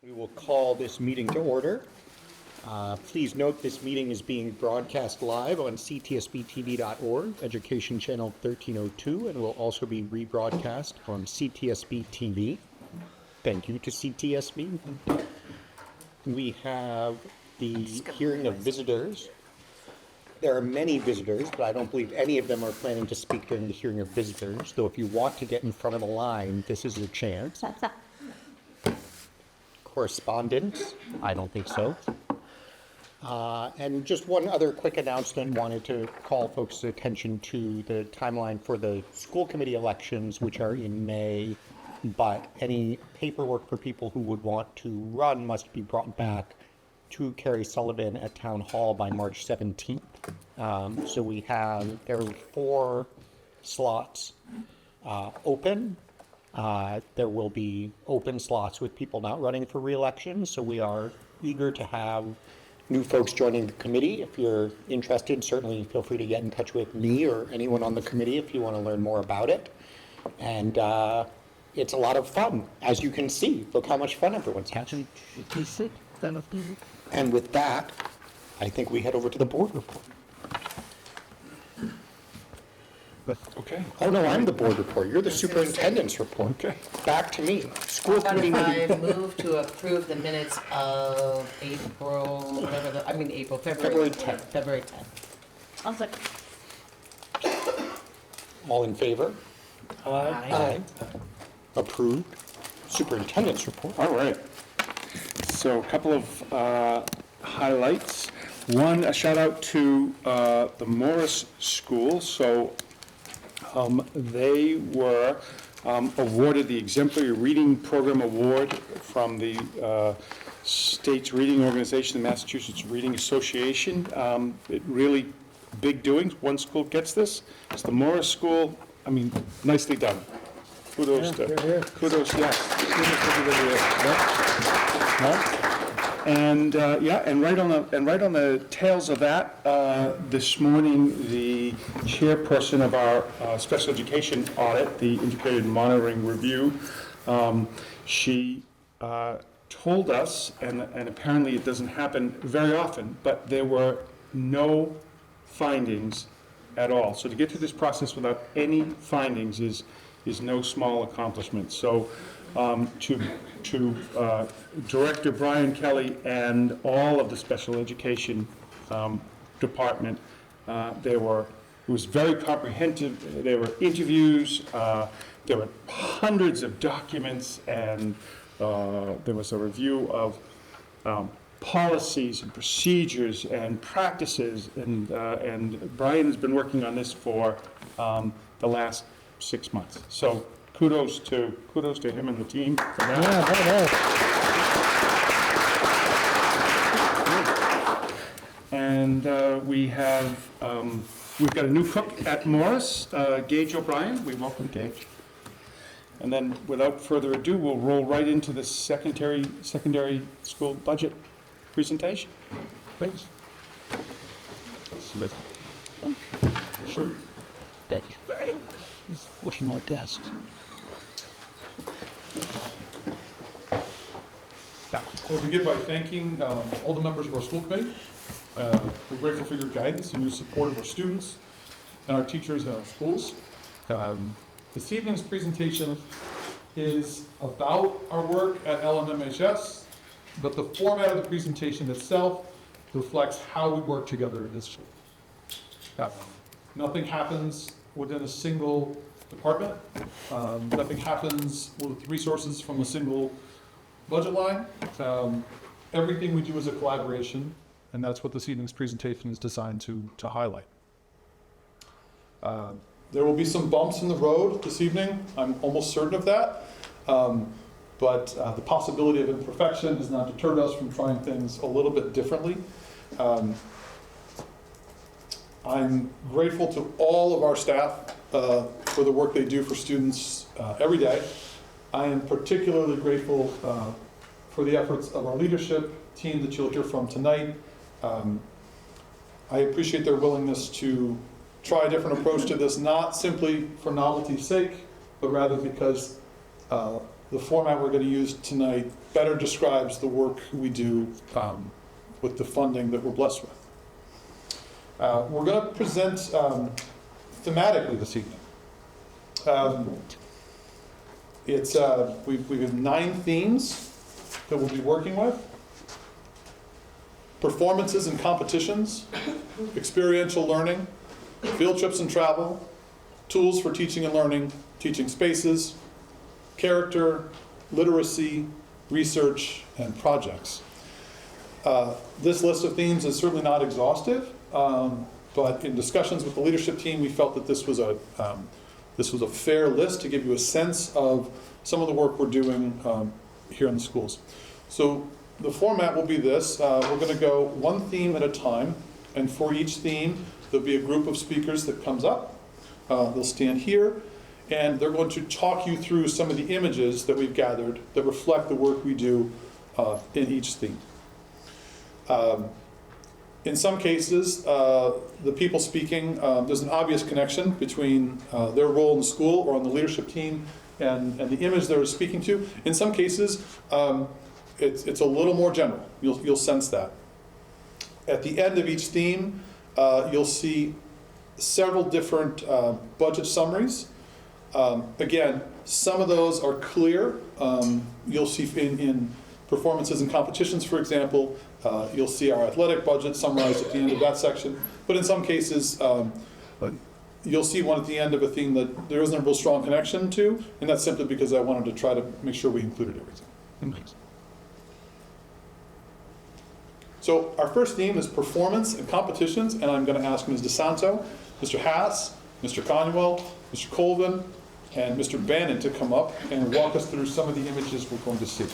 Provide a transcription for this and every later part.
We will call this meeting to order. Please note this meeting is being broadcast live on ctsbtv.org, Education Channel 1302, and will also be rebroadcast on CTSB TV. Thank you to CTSB. We have the hearing of visitors. There are many visitors, but I don't believe any of them are planning to speak during the hearing of visitors, though if you want to get in front of the line, this is your chance. Correspondence? I don't think so. And just one other quick announcement, wanted to call folks' attention to the timeline for the school committee elections, which are in May, but any paperwork for people who would want to run must be brought back to Carrie Sullivan at Town Hall by March 17th. So there are 4 slots open. There will be open slots with people not running for re-election, so we are eager to have new folks joining the committee. If you're interested, certainly feel free to get in touch with me or anyone on the committee if you want to learn more about it. And it's a lot of fun, as you can see. Look how much fun everyone's having. And with that, I think we head over to the board report. Okay. Oh, no, I'm the board report. You're the superintendent's report. Okay. Back to me. School committee meeting. I move to approve the minutes of February 10th. February 10th. I'll second. All in favor? Aye. Approved. Superintendent's report. All right. So a couple of highlights. One, a shout out to the Morris School. So they were awarded the Exemplary Reading Program Award from the state's reading organization, the Massachusetts Reading Association. It really big doings. One school gets this. It's the Morris School. I mean, nicely done. Kudos to, kudos, yes. And and right on the tails of that, this morning, the chairperson of our special education audit, the Integrated Monitoring Review, she told us, and apparently it doesn't happen very often, but there were no findings at all. So to get through this process without any findings is no small accomplishment. So to Director Brian Kelly and all of the special education department, it was very comprehensive. There were interviews, there were hundreds of documents, and there was a review of policies and procedures and practices, and Brian has been working on this for the last 6 months. So kudos to him and the team for that. And we've got a new cook at Morris, Gage O'Brien. We welcome Gage. And then, without further ado, we'll roll right into the secondary school budget presentation. Please. Smith. Sure. Thank you. Pushing my desk. We'll begin by thanking all the members of our school committee. We're grateful for your guidance and your support of our students and our teachers and our schools. This evening's presentation is about our work at LMMHS, but the format of the presentation itself reflects how we work together in this school. Nothing happens within a single department. Nothing happens with resources from a single budget line. Everything we do is a collaboration, and that's what this evening's presentation is designed to highlight. There will be some bumps in the road this evening. I'm almost certain of that. But the possibility of imperfection has not deterred us from trying things a little bit differently. I'm grateful to all of our staff for the work they do for students every day. I am particularly grateful for the efforts of our leadership team that you'll hear from tonight. I appreciate their willingness to try a different approach to this, not simply for novelty's sake, but rather because the format we're going to use tonight better describes the work we do with the funding that we're blessed with. We're going to present thematically this evening. We have 9 themes that we'll be working with. Performances and competitions, experiential learning, field trips and travel, tools for teaching and learning, teaching spaces, character, literacy, research, and projects. This list of themes is certainly not exhaustive, but in discussions with the leadership team, we felt that this was a fair list to give you a sense of some of the work we're doing here in the schools. So the format will be this. We're going to go one theme at a time, and for each theme, there'll be a group of speakers that comes up. They'll stand here, and they're going to talk you through some of the images that we've gathered that reflect the work we do in each theme. In some cases, the people speaking, there's an obvious connection between their role in the school or on the leadership team and the image they're speaking to. In some cases, it's a little more general. You'll sense that. At the end of each theme, you'll see several different budget summaries. Again, some of those are clear. You'll see in performances and competitions, for example, you'll see our athletic budget summarized at the end of that section. But in some cases, you'll see one at the end of a theme that there isn't a real strong connection to, and that's simply because I wanted to try to make sure we included everything. So our first theme is performance and competitions, and I'm going to ask Ms. DeSanto, Mr. Haas, Mr. Conwell, Mr. Colvin, and Mr. Bannon to come up and walk us through some of the images we're going to see.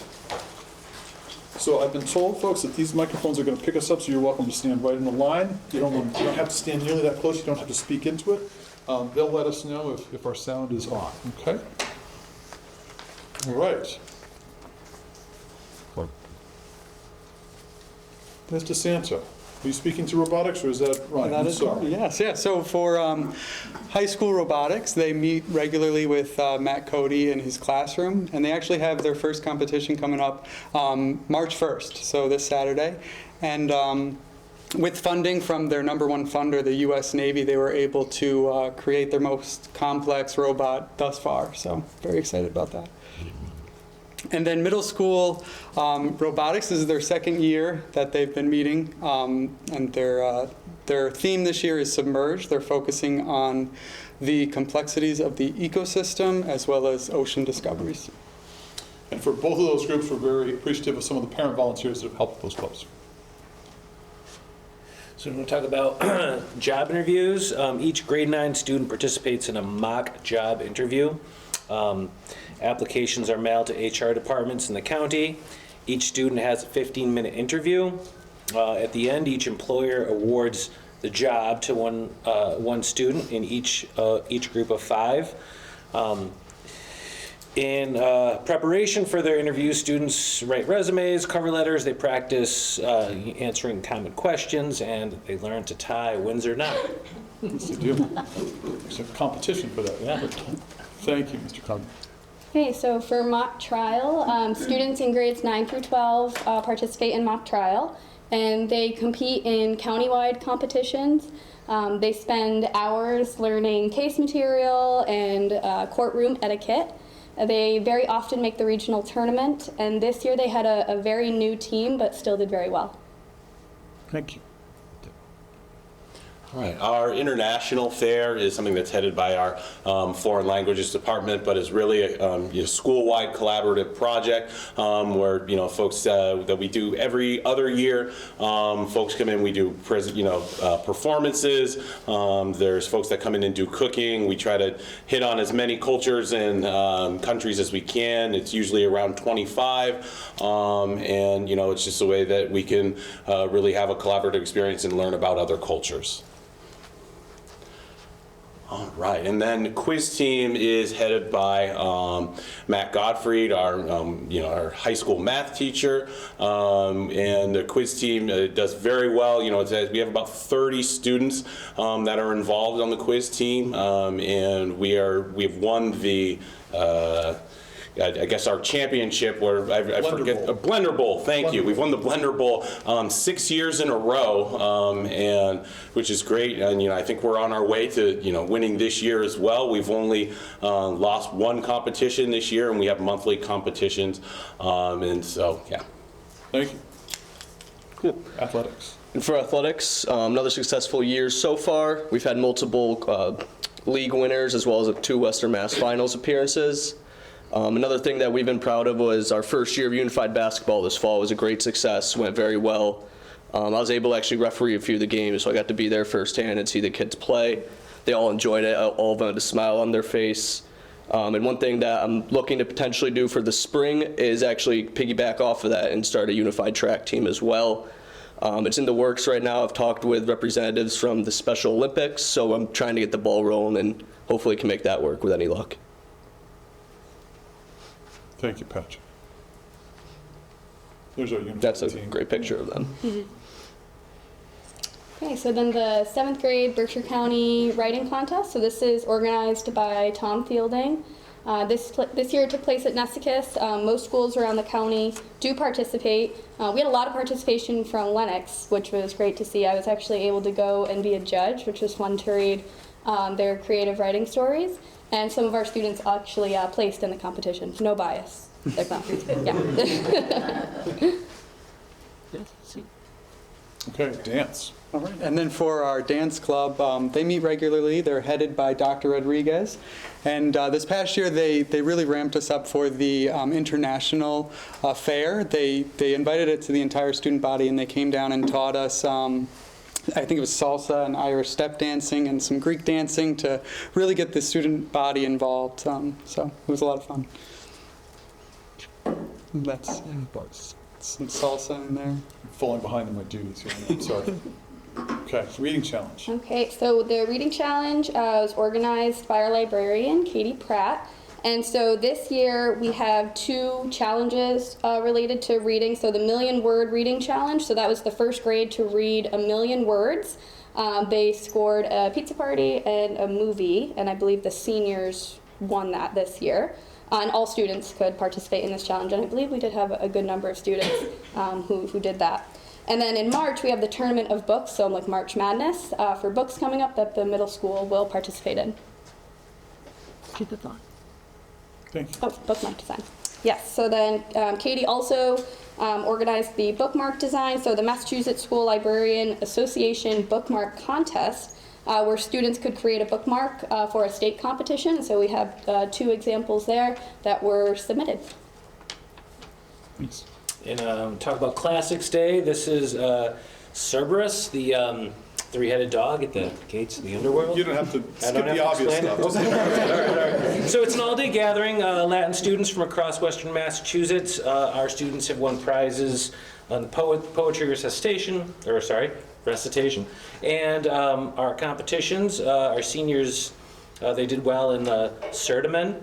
So I've been told, folks, that these microphones are going to pick us up, so you're welcome to stand right in the line. You don't have to stand nearly that close. You don't have to speak into it. They'll let us know if our sound is on, okay? All right. Ms. DeSanto, are you speaking to robotics, or is that Ryan? That is right. Yes, yeah. So for high school robotics, they meet regularly with Matt Cody in his classroom, and they actually have their first competition coming up March 1st, so this Saturday. And with funding from their #1 funder, the U.S. Navy, they were able to create their most complex robot thus far. So very excited about that. And then middle school robotics, this is their second year that they've been meeting, and their theme this year is submerged. They're focusing on the complexities of the ecosystem as well as ocean discoveries. And for both of those groups, we're very appreciative of some of the parent volunteers that have helped those clubs. So we're going to talk about job interviews. Each grade 9 student participates in a mock job interview. Applications are mailed to HR departments in the county. Each student has a 15-minute interview. At the end, each employer awards the job to one student in each group of 5. In preparation for their interviews, students write resumes, cover letters, they practice answering common questions, and they learn to tie Windsor knot. Yes, they do. There's a competition for that. Yeah. Thank you, Mr. Cogman. Okay, so for mock trial, students in grades 9 through 12 participate in mock trial, and they compete in countywide competitions. They spend hours learning case material and courtroom etiquette. They very often make the regional tournament, and this year they had a very new team, but still did very well. Thank you. All right. Our international fair is something that's headed by our foreign languages department, but is really a school-wide collaborative project where folks that we do every other year. Folks come in, we do performances. There's folks that come in and do cooking. We try to hit on as many cultures and countries as we can. It's usually around 25, and it's just a way that we can really have a collaborative experience and learn about other cultures. All right, and then the quiz team is headed by Matt Gottfried, our high school math teacher, and the quiz team does very well. We have about 30 students that are involved on the quiz team, and we have won the I guess our championship, where I forget, Bowl. Blender Bowl, thank you. We've won the Blender Bowl 6 years in a row, and which is great. And I think we're on our way to winning this year as well. We've only lost one competition this year, and we have monthly competitions, and so yeah. Thank you. Cool. Athletics. And for athletics, another successful year so far. We've had multiple league winners as well as 2 Western Mass Finals appearances. Another thing that we've been proud of was our first year of unified basketball this fall. It was a great success, went very well. I was able to actually referee a few of the games, so I got to be there firsthand and see the kids play. They all enjoyed it, all of them had a smile on their face. And one thing that I'm looking to potentially do for the spring is actually piggyback off of that and start a unified track team as well. It's in the works right now. I've talked with representatives from the Special Olympics, so I'm trying to get the ball rolling and hopefully can make that work with any luck. Thank you, Patrick. There's our unified That's a team. great picture of them. Okay, so then the 7th grade Berkshire County writing contest. So this is organized by Tom Fielding. This year it took place at Nessicus. Most schools around the county do participate. We had a lot of participation from Lenox, which was great to see. I was actually able to go and be a judge, which was fun to read their creative writing stories. And some of our students actually placed in the competition. No bias. They're not. Yeah. Okay, dance. All right. And then for our dance club, they meet regularly. They're headed by Dr. Rodriguez. And this past year, they really ramped us up for the international fair. They invited it to the entire student body, and they came down and taught us, I think it was salsa and Irish step dancing and some Greek dancing to really get the student body involved. So it was a lot of fun. That's some salsa in there. I'm falling behind in my duties here. I'm sorry. Okay, reading challenge. Okay, so the reading challenge was organized by our librarian, Katie Pratt. And so this year we have 2 challenges related to reading. So the 1,000,000-word reading challenge. So that was the first grade to read 1,000,000 words. They scored a pizza party and a movie, and I believe the seniors won that this year. And all students could participate in this challenge, and I believe we did have a good number of students who did that. And then in March, we have the Tournament of Books, so like March Madness, for books coming up that the middle school will participate in. Keep it on. Thank you. Oh, bookmark design. Yes, so then Katie also organized the bookmark design, so the Massachusetts School Librarian Association Bookmark Contest, where students could create a bookmark for a state competition. So we have 2 examples there that were submitted. Thanks. And talk about Classics Day. This is Cerberus, the 3-headed dog at the gates of the underworld. You don't have to I skip don't have the to obvious explain it? stuff. All right. So it's an all-day gathering. Latin students from across Western Massachusetts. Our students have won prizes on the poetry recitation, and our competitions. Our seniors, they did well in the Certamen,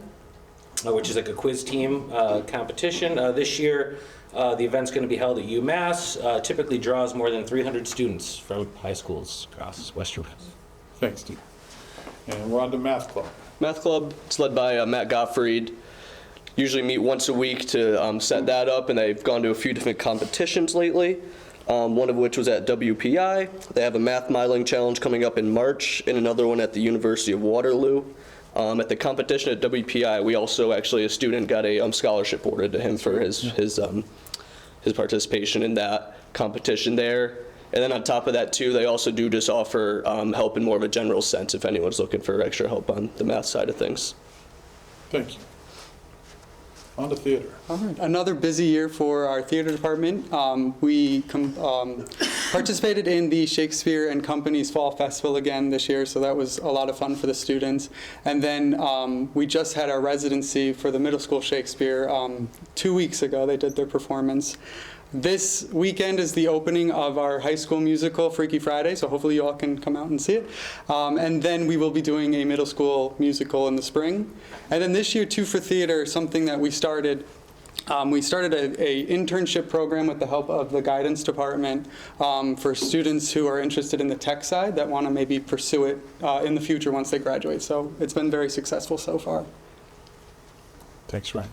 which is like a quiz team competition. This year, the event's going to be held at UMass. Typically draws more than 300 students from high schools across Western Mass. Thanks, Steve. And we're on to math club. Math club, it's led by Matt Gottfried. Usually meet once a week to set that up, and they've gone to a few different competitions lately, one of which was at WPI. They have a math modeling challenge coming up in March, and another one at the University of Waterloo. At the competition at WPI, we also actually, a student got a scholarship awarded to him for his participation in that competition there. And then on top of that too, they also do just offer help in more of a general sense if anyone's looking for extra help on the math side of things. Thank you. On to theater. All right, another busy year for our theater department. We participated in the Shakespeare and Company's Fall Festival again this year, so that was a lot of fun for the students. And then we just had our residency for the middle school Shakespeare 2 weeks ago. They did their performance. This weekend is the opening of our high school musical, Freaky Friday, so hopefully you all can come out and see it. And then we will be doing a middle school musical in the spring. And then this year, too, for theater, something that we started a internship program with the help of the guidance department for students who are interested in the tech side that want to maybe pursue it in the future once they graduate. So it's been very successful so far. Thanks, Ryan.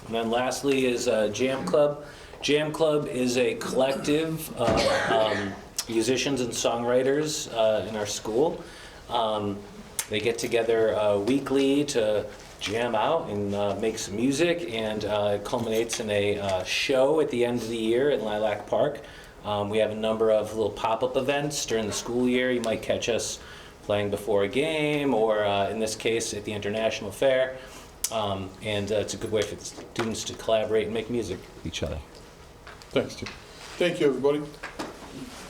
And then lastly is Jam Club. Jam Club is a collective of musicians and songwriters in our school. They get together weekly to jam out and make some music, and it culminates in a show at the end of the year at Lilac Park. We have a number of little pop-up events during the school year. You might catch us playing before a game, or in this case at the International Fair. And it's a good way for the students to collaborate and make music with each other. Thanks, Tim. Thank you, everybody.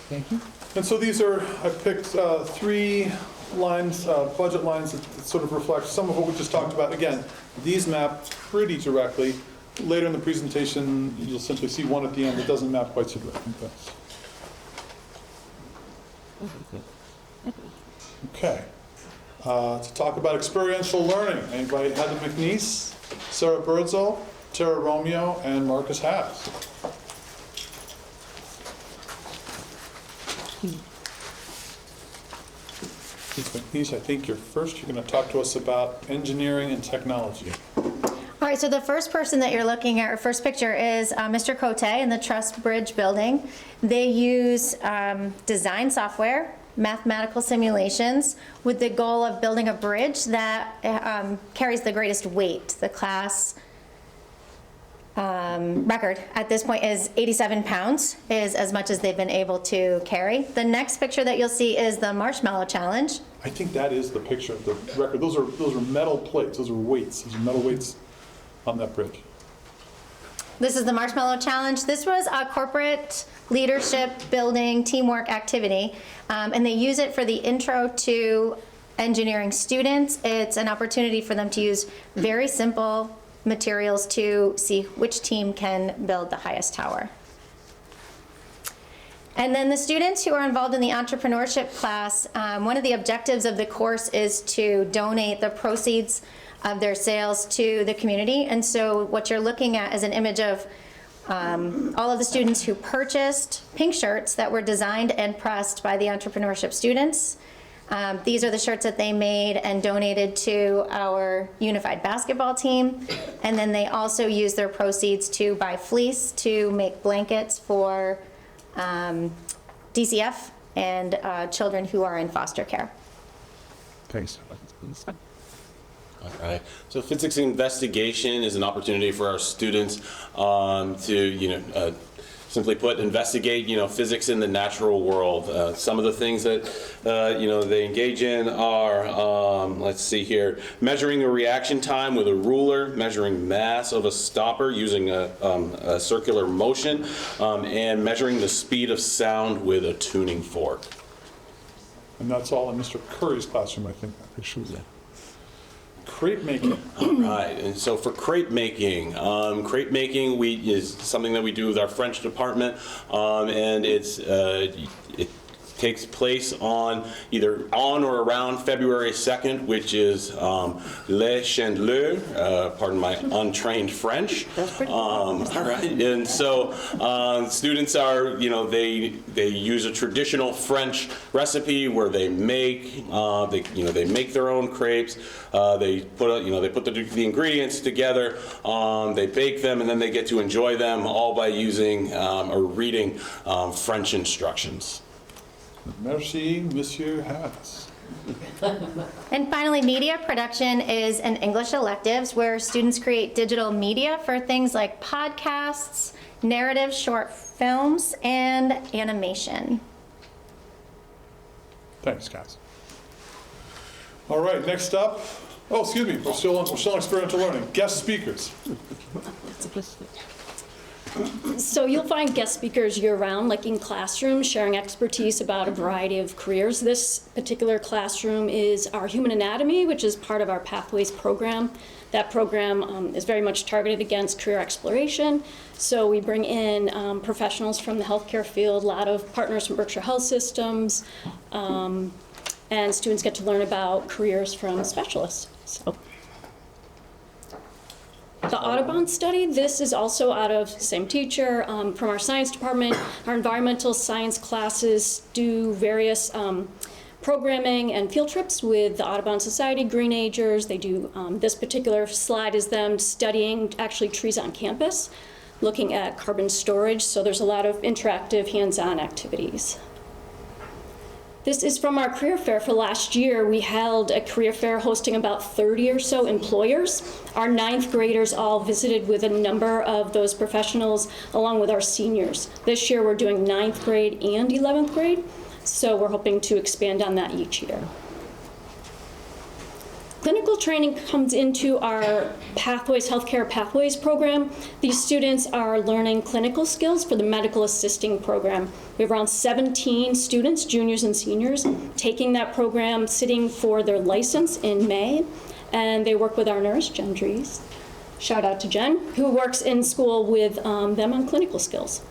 Thank you. And so these are, I picked 3 lines, budget lines that sort of reflect some of what we just talked about. Again, these map pretty directly. Later in the presentation, you'll simply see one at the end that doesn't map quite so directly. Okay. To talk about experiential learning, I invite Heather McNeese, Sarah Birdsall, Tara Romeo, and Marcus Haas. Ms. McNeese, I think you're first. You're going to talk to us about engineering and technology. All right, so the first person that you're looking at, or first picture, is Mr. Cote in the Truss Bridge building. They use design software, mathematical simulations, with the goal of building a bridge that carries the greatest weight. The class record at this point is 87 pounds, is as much as they've been able to carry. The next picture that you'll see is the Marshmallow Challenge. I think that is the picture of the record. Those are metal plates. Those are weights. Those are metal weights on that bridge. This is the Marshmallow Challenge. This was a corporate leadership building teamwork activity, and they use it for the intro to engineering students. It's an opportunity for them to use very simple materials to see which team can build the highest tower. And then the students who are involved in the entrepreneurship class, one of the objectives of the course is to donate the proceeds of their sales to the community. And so what you're looking at is an image of all of the students who purchased pink shirts that were designed and pressed by the entrepreneurship students. These are the shirts that they made and donated to our unified basketball team. And then they also used their proceeds to buy fleece to make blankets for DCF and children who are in foster care. Thanks. All right. So physics investigation is an opportunity for our students to, simply put, investigate, physics in the natural world. Some of the things that, they engage in are, let's see here, measuring a reaction time with a ruler, measuring mass of a stopper using a circular motion, and measuring the speed of sound with a tuning fork. And that's all in Mr. Curry's classroom, I think. Yeah. Crepe making. All right, and so for crepe making is something that we do with our French department, and it takes place either on or around February 2nd, which is Les Chandeleurs, pardon my untrained French. All right, and so students are, they use a traditional French recipe where they make, they make their own crepes. They put, the ingredients together, they bake them, and then they get to enjoy them all by using or reading French instructions. Merci, Monsieur Haas. And finally, media production is an English electives where students create digital media for things like podcasts, narrative short films, and animation. Thanks, guys. All right, next up. Oh, excuse me. We're still on experiential learning. Guest speakers. So you'll find guest speakers year-round, like in classrooms, sharing expertise about a variety of careers. This particular classroom is our human anatomy, which is part of our Pathways program. That program is very much targeted against career exploration. So we bring in professionals from the healthcare field, a lot of partners from Berkshire Health Systems, and students get to learn about careers from specialists. So. The Audubon study, this is also out of the same teacher from our science department. Our environmental science classes do various programming and field trips with the Audubon Society, Green Agers. They do, this particular slide is them studying actually trees on campus, looking at carbon storage. So there's a lot of interactive hands-on activities. This is from our career fair for last year. We held a career fair hosting about 30 or so employers. Our 9th graders all visited with a number of those professionals along with our seniors. This year we're doing 9th grade and 11th grade, so we're hoping to expand on that each year. Clinical training comes into our Pathways, Healthcare Pathways program. These students are learning clinical skills for the medical assisting program. We have around 17 students, juniors and seniors, taking that program, sitting for their license in May, and they work with our nurse, Jen Dries. Shout out to Jen, who works in school with them on clinical skills.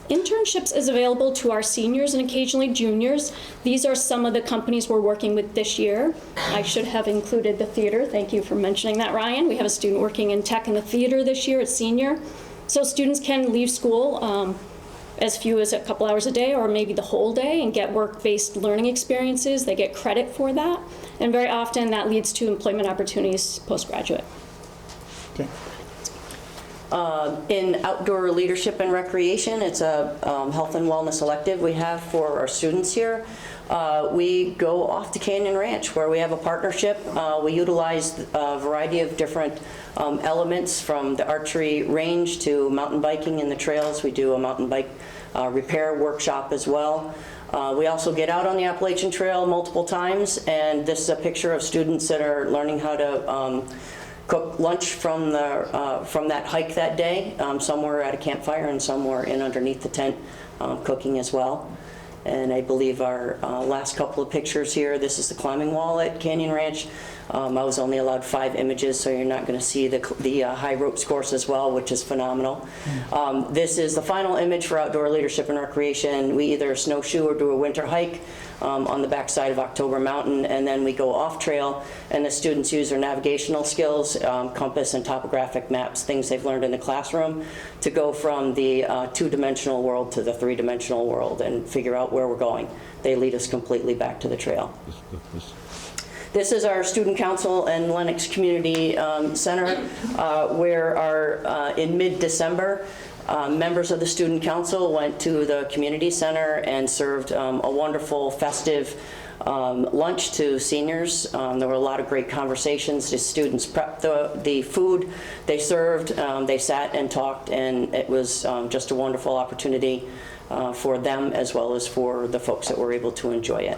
Internships is available to our seniors and occasionally juniors. These are some of the companies we're working with this year. I should have included the theater. Thank you for mentioning that, Ryan. We have a student working in tech in the theater this year at senior. So students can leave school as few as a couple hours a day or maybe the whole day and get work-based learning experiences. They get credit for that. And very often that leads to employment opportunities postgraduate. Okay. In outdoor leadership and recreation, it's a health and wellness elective we have for our students here. We go off to Canyon Ranch where we have a partnership. We utilize a variety of different elements from the archery range to mountain biking in the trails. We do a mountain bike repair workshop as well. We also get out on the Appalachian Trail multiple times, and this is a picture of students that are learning how to cook lunch from that hike that day. Some were at a campfire and some were in underneath the tent cooking as well. And I believe our last couple of pictures here, this is the climbing wall at Canyon Ranch. I was only allowed 5 images, so you're not going to see the high ropes course as well, which is phenomenal. This is the final image for outdoor leadership and recreation. We either snowshoe or do a winter hike on the backside of October Mountain, and then we go off trail, and the students use their navigational skills, compass and topographic maps, things they've learned in the classroom, to go from the 2-dimensional world to the 3-dimensional world and figure out where we're going. They lead us completely back to the trail. This is our student council and Lenox Community Center, where in mid-December, members of the student council went to the community center and served a wonderful festive lunch to seniors. There were a lot of great conversations. The students prepped the food they served. They sat and talked, and it was just a wonderful opportunity for them as well as for the folks that were able to enjoy it.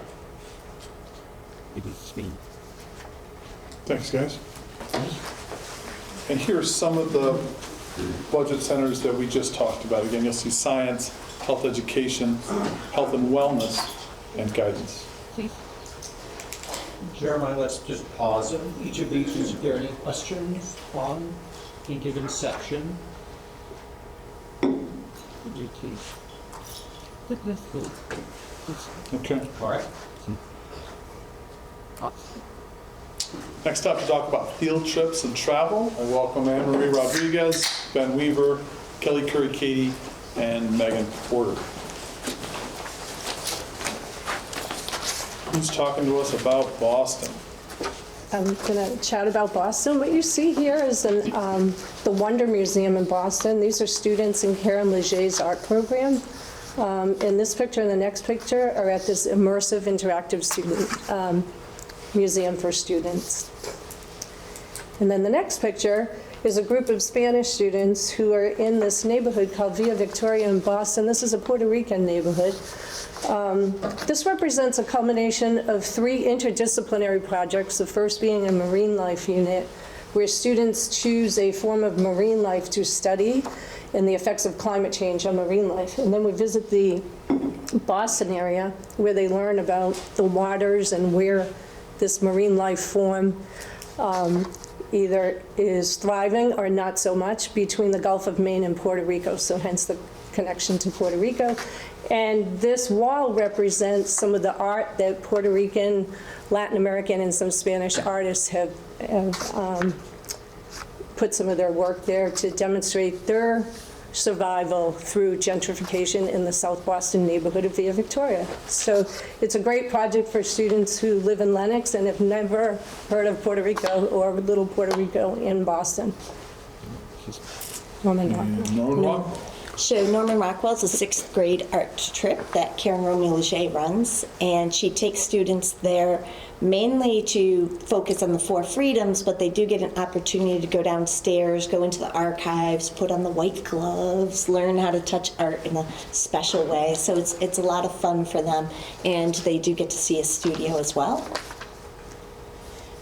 Thanks, guys. And here's some of the budget centers that we just talked about. Again, you'll see science, health education, health and wellness, and guidance. Jeremiah, let's just pause on each of these. Is there any questions on a given section? Okay. All right. Next up to talk about field trips and travel. I welcome Anne Marie Rodriguez, Ben Weaver, Kelly Curry Katie, and Megan Porter. Who's talking to us about Boston? I'm going to chat about Boston. What you see here is the Wonder Museum in Boston. These are students in Karen Leger's art program. In this picture and the next picture are at this immersive interactive student museum for students. And then the next picture is a group of Spanish students who are in this neighborhood called Villa Victoria in Boston. This is a Puerto Rican neighborhood. This represents a culmination of 3 interdisciplinary projects, the first being a marine life unit, where students choose a form of marine life to study and the effects of climate change on marine life. And then we visit the Boston area, where they learn about the waters and where this marine life form either is thriving or not so much between the Gulf of Maine and Puerto Rico, so hence the connection to Puerto Rico. And this wall represents some of the art that Puerto Rican, Latin American, and some Spanish artists have put some of their work there to demonstrate their survival through gentrification in the South Boston neighborhood of Via Victoria. So it's a great project for students who live in Lenox and have never heard of Puerto Rico or Little Puerto Rico in Boston. Norman Rockwell. So Norman Rockwell's a 6th grade art trip that Karen Romeo-Leger runs, and she takes students there mainly to focus on the 4 freedoms, but they do get an opportunity to go downstairs, go into the archives, put on the white gloves, learn how to touch art in a special way. So it's a lot of fun for them, and they do get to see a studio as well.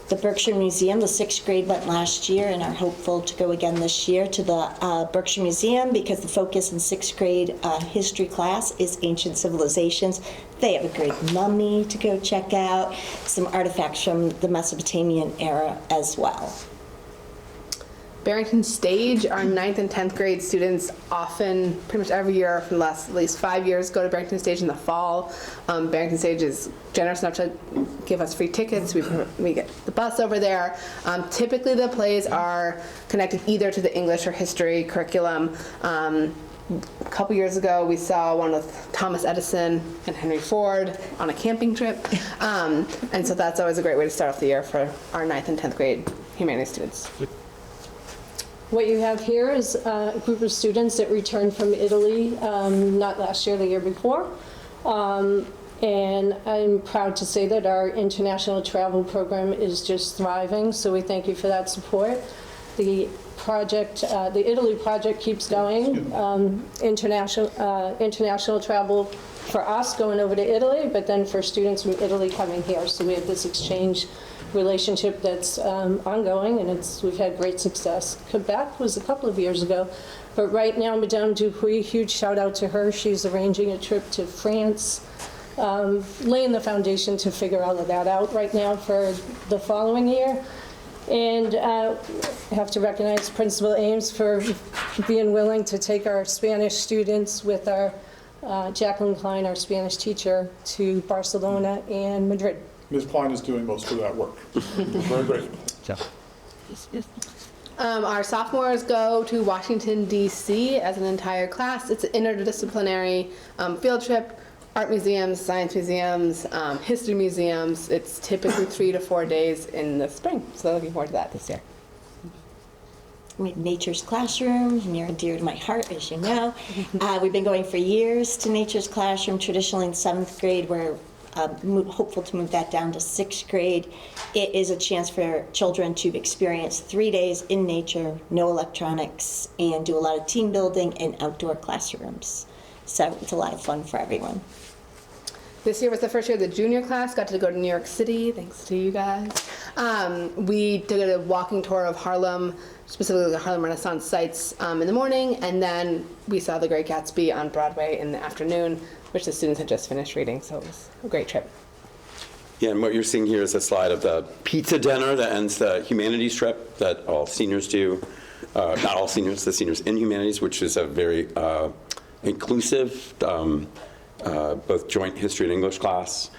The Berkshire Museum, the 6th grade went last year and are hopeful to go again this year to the Berkshire Museum because the focus in 6th grade history class is ancient civilizations. They have a great mummy to go check out, some artifacts from the Mesopotamian era as well. Barrington Stage, our 9th and 10th grade students often, pretty much every year for the last at least 5 years, go to Barrington Stage in the fall. Barrington Stage is generous enough to give us free tickets. We get the bus over there. Typically the plays are connected either to the English or history curriculum. A couple years ago, we saw one with Thomas Edison and Henry Ford on a camping trip. And so that's always a great way to start off the year for our 9th and 10th grade humanities students. What you have here is a group of students that returned from Italy, not last year, the year before. And I'm proud to say that our international travel program is just thriving, so we thank you for that support. The project, the Italy project keeps going. International travel for us going over to Italy, but then for students from Italy coming here. So we have this exchange relationship that's ongoing, and we've had great success. Quebec was a couple of years ago, but right now, Madame Dupuy, huge shout out to her. She's arranging a trip to France, laying the foundation to figure all of that out right now for the following year. And I have to recognize Principal Ames for being willing to take our Spanish students with our Jacqueline Klein, our Spanish teacher, to Barcelona and Madrid. Ms. Klein is doing most of that work. Very grateful. Our sophomores go to Washington, D.C. as an entire class. It's an interdisciplinary field trip. Art museums, science museums, history museums. It's typically 3 to 4 days in the spring. So looking forward to that this year. Nature's Classroom, near and dear to my heart, as you know. We've been going for years to Nature's Classroom, traditionally in 7th grade. We're hopeful to move that down to 6th grade. It is a chance for children to experience 3 days in nature, no electronics, and do a lot of team building in outdoor classrooms. So it's a lot of fun for everyone. This year was the first year the junior class got to go to New York City, thanks to you guys. We did a walking tour of Harlem, specifically the Harlem Renaissance sites in the morning, and then we saw The Great Gatsby on Broadway in the afternoon, which the students had just finished reading, so it was a great trip. Yeah, and what you're seeing here is a slide of the pizza dinner that ends the humanities trip that all seniors do. Not all seniors, the seniors in humanities, which is a very inclusive, both joint history and English class.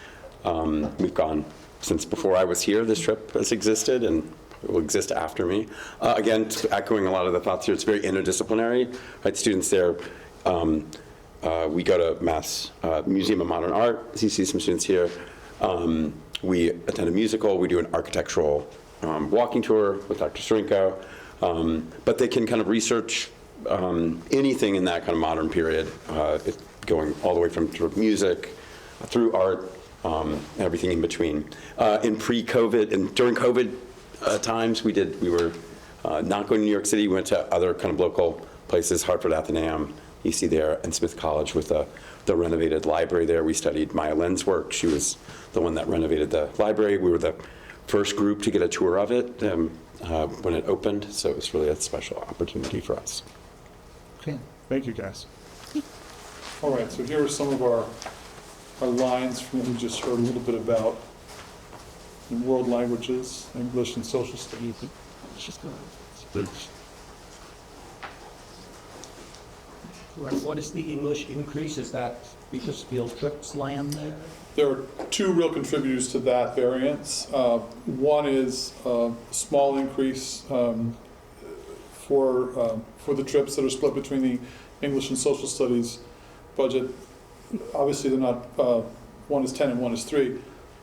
We've gone since before I was here. This trip has existed and it will exist after me. Again, echoing a lot of the thoughts here, it's very interdisciplinary. Right, students there. We go to Mass Museum of Modern Art. You see some students here. We attend a musical. We do an architectural walking tour with Dr. Strinko. But they can kind of research anything in that kind of modern period, going all the way from sort of music through art, everything in between. In pre-COVID and during COVID times, we were not going to New York City. We went to other kind of local places, Hartford Athenaeum, you see there, and Smith College with the renovated library there. We studied Maya Len's work. She was the one that renovated the library. We were the first group to get a tour of it when it opened, so it was really a special opportunity for us. Okay. Thank you, guys. All right, so here are some of our lines from what we just heard a little bit about in world languages, English and social studies. What is the English increase? Is that because field trips land there? There are two real contributors to that variance. One is a small increase for the trips that are split between the English and social studies budget. Obviously, they're not, one is 10 and one is 3.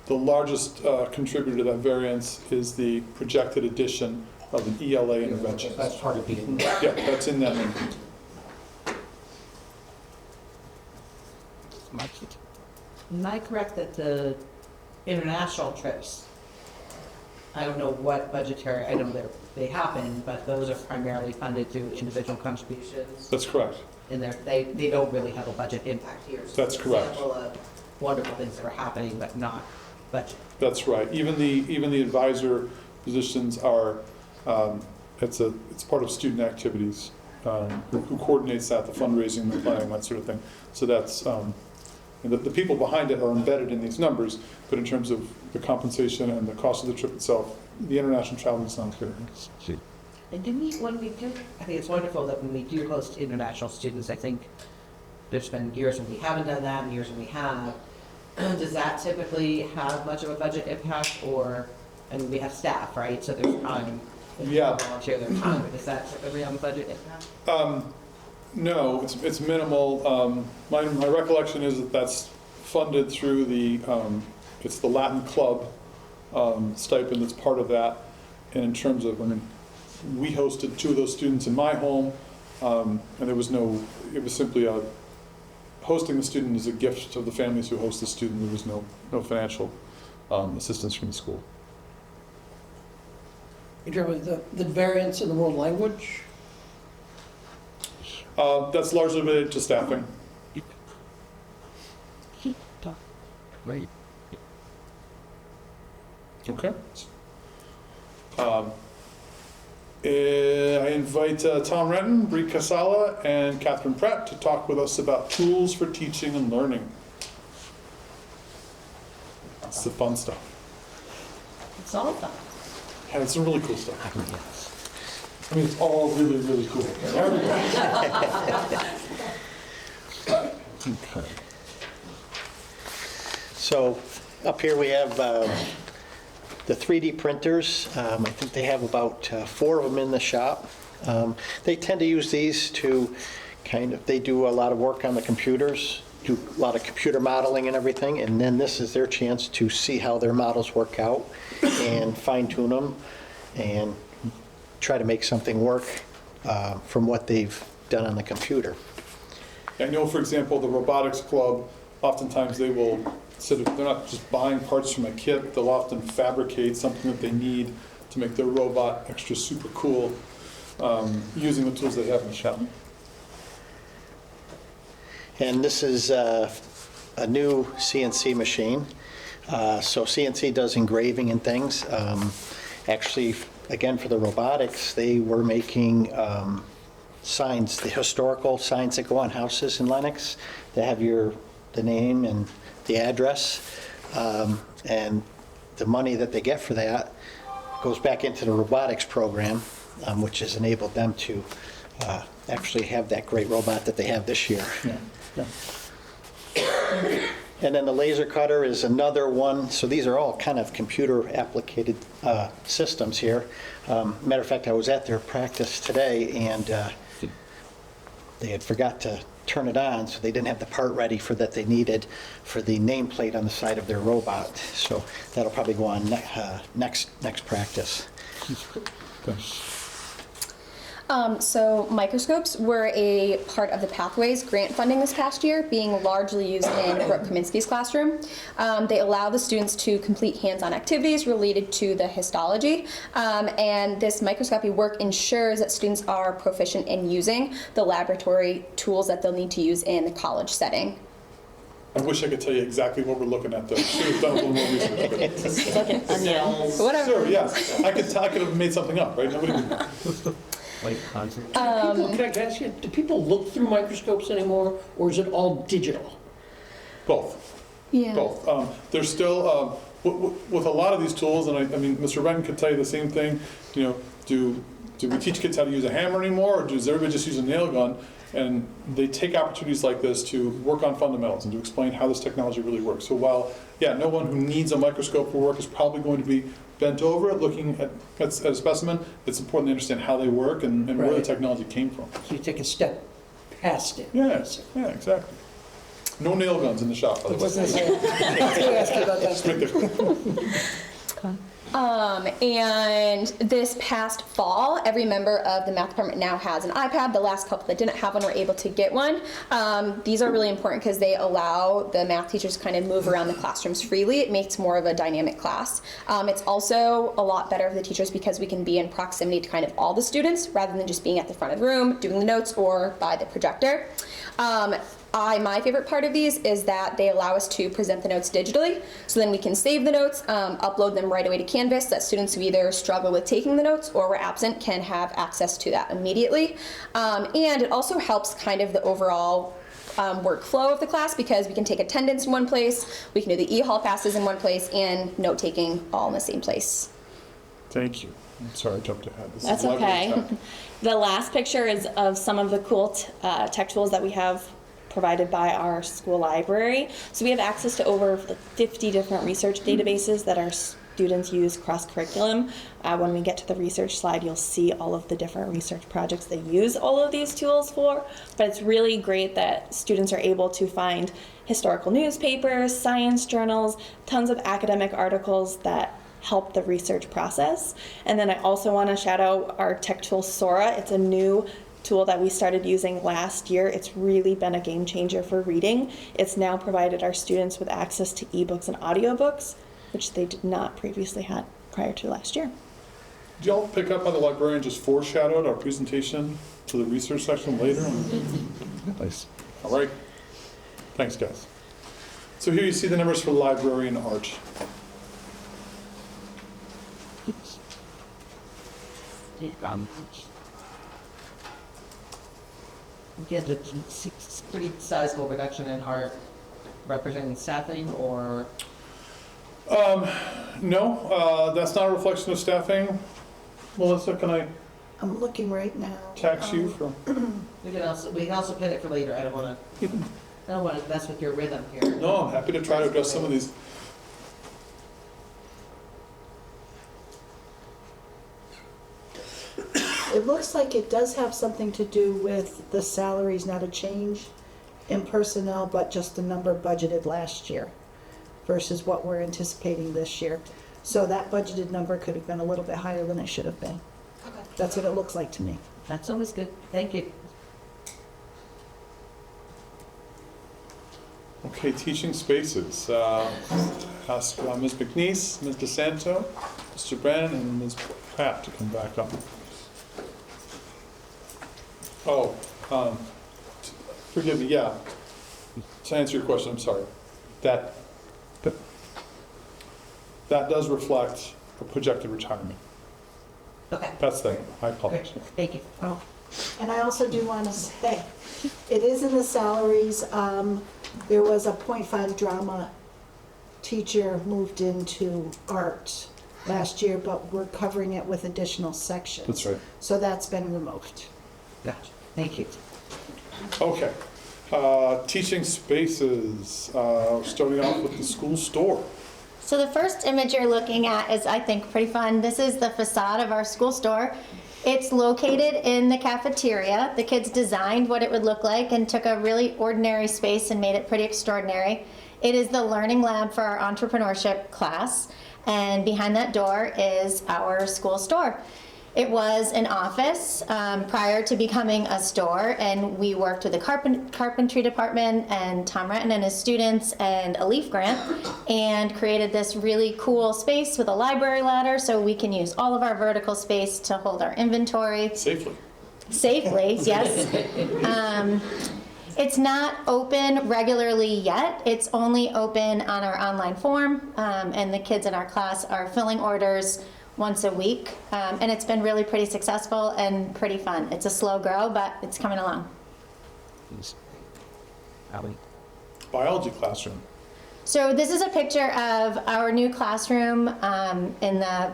The largest contributor to that variance is the projected addition of an ELA intervention. That's part of being. Yeah, that's in that number. Am I correct that the international trips, I don't know what budgetary, I know they happen, but those are primarily funded through individual contributions? That's correct. And they don't really have a budget impact here. So That's correct. Example of wonderful things that are happening, but not budget. That's right. Even the advisor positions are, it's part of student activities, who coordinates that, the fundraising, the planning, that sort of thing. So that's, the people behind it are embedded in these numbers, but in terms of the compensation and the cost of the trip itself, the international travel is not clear. And do we, when we do, I think it's wonderful that when we do host international students, I think there's been years when we haven't done that and years when we have. Does that typically have much of a budget impact, or, I mean, we have staff, right? So there's time. Yeah. Volunteer their time, but does that typically have a budget impact? No, it's minimal. My recollection is that that's funded through it's the Latin Club stipend that's part of that. And in terms of, I mean, we hosted 2 of those students in my home, and it was simply hosting the student is a gift to the families who host the student. There was no financial assistance from the school. In terms of the variance in the world language? That's largely related to staffing. Right. Okay. I invite Tom Renton, Bree Casala, and Catherine Pratt to talk with us about tools for teaching and learning. That's the fun stuff. It's all fun. Yeah, it's some really cool stuff. I mean, it's all really, really cool. Okay. So up here we have the 3D printers. I think they have about 4 of them in the shop. They tend to use these to they do a lot of work on the computers, do a lot of computer modeling and everything, and then this is their chance to see how their models work out and fine tune them and try to make something work from what they've done on the computer. I know, for example, the robotics club, oftentimes they will, they're not just buying parts from a kit, they'll often fabricate something that they need to make their robot extra super cool using the tools they have in the shop. And this is a new CNC machine. So CNC does engraving and things. Actually, again, for the robotics, they were making signs, the historical signs that go on houses in Lenox. They have the name and the address, and the money that they get for that goes back into the robotics program, which has enabled them to actually have that great robot that they have this year. Yeah. Yeah. And then the laser cutter is another one. So these are all kind of computer applicated systems here. Matter of fact, I was at their practice today, and they had forgot to turn it on, so they didn't have the part ready that they needed for the nameplate on the side of their robot. So that'll probably go on next practice. So microscopes were a part of the Pathways grant funding this past year, being largely used in Brooke Kaminsky's classroom. They allow the students to complete hands-on activities related to the histology, and this microscopy work ensures that students are proficient in using the laboratory tools that they'll need to use in the college setting. I wish I could tell you exactly what we're looking at, though. Should have done a little more research. Whatever. Sure, yes. I could have made something up, right? Nobody could. Can I ask you, do people look through microscopes anymore, or is it all digital? Both. Yeah. Both. There's still, with a lot of these tools, and I mean, Mr. Renton could tell you the same thing, do we teach kids how to use a hammer anymore, or does everybody just use a nail gun? And they take opportunities like this to work on fundamentals and to explain how this technology really works. So while, yeah, no one who needs a microscope for work is probably going to be bent over it looking at a specimen, it's important to understand how they work and where the Right. technology came from. You take a step past it. Yes, yeah, exactly. No nail guns in the shop, by the way. Wasn't saying- That's what I asked you about that. Just make the- And this past fall, every member of the math department now has an iPad. The last couple that didn't have one were able to get one. These are really important because they allow the math teachers to kind of move around the classrooms freely. It makes more of a dynamic class. It's also a lot better for the teachers because we can be in proximity to kind of all the students rather than just being at the front of the room, doing the notes, or by the projector. My favorite part of these is that they allow us to present the notes digitally, so then we can save the notes, upload them right away to Canvas, that students who either struggle with taking the notes or were absent can have access to that immediately. And it also helps kind of the overall workflow of the class because we can take attendance in one place, we can do the e-hall passes in one place, and note-taking all in the same place. Thank you. I'm sorry I jumped ahead. This is That's library okay. tech. The last picture is of some of the cool tech tools that we have provided by our school library. So we have access to over 50 different research databases that our students use cross-curriculum. When we get to the research slide, you'll see all of the different research projects they use all of these tools for. But it's really great that students are able to find historical newspapers, science journals, tons of academic articles that help the research process. And then I also want to shout out our tech tool Sora. It's a new tool that we started using last year. It's really been a game changer for reading. It's now provided our students with access to ebooks and audiobooks, which they did not previously had prior to last year. Did y'all pick up how the librarian just foreshadowed our presentation to the research section later? Nice. All right. Thanks, guys. So here you see the numbers for library and art. Again, it's pretty sizable reduction in art representing staffing or? No, that's not a reflection of staffing. Melissa, can I I'm looking right now. tax you for? We can also pin it for later. I don't want to mess with your rhythm here. No, I'm happy to try to address some of these. It looks like it does have something to do with the salaries, not a change in personnel, but just the number budgeted last year versus what we're anticipating this year. So that budgeted number could have been a little bit higher than it should have been. Okay. That's what it looks like to me. That's always good. Thank you. Okay, teaching spaces. Ask Ms. McNeese, Ms. DeSanto, Mr. Brennan, and Ms. Pratt to come back up. Oh, forgive me, yeah. To answer your question, I'm sorry. That does reflect a projected retirement. Okay. That's the, I apologize. Thank you. Oh, and I also do want to say, it is in the salaries. There was a .5 drama teacher moved into art last year, but we're covering it with additional sections. That's right. So that's been removed. Gotcha. Thank you. Okay. Teaching spaces, starting off with the school store. So the first image you're looking at is, I think, pretty fun. This is the facade of our school store. It's located in the cafeteria. The kids designed what it would look like and took a really ordinary space and made it pretty extraordinary. It is the learning lab for our entrepreneurship class, and behind that door is our school store. It was an office prior to becoming a store, and we worked with the carpentry department and Tom Renton and his students and a LEAF grant, and created this really cool space with a library ladder so we can use all of our vertical space to hold our inventory. Safely. Safely, yes. It's not open regularly yet. It's only open on our online form, and the kids in our class are filling orders once a week, and it's been really pretty successful and pretty fun. It's a slow grow, but it's coming along. Biology classroom. So this is a picture of our new classroom in the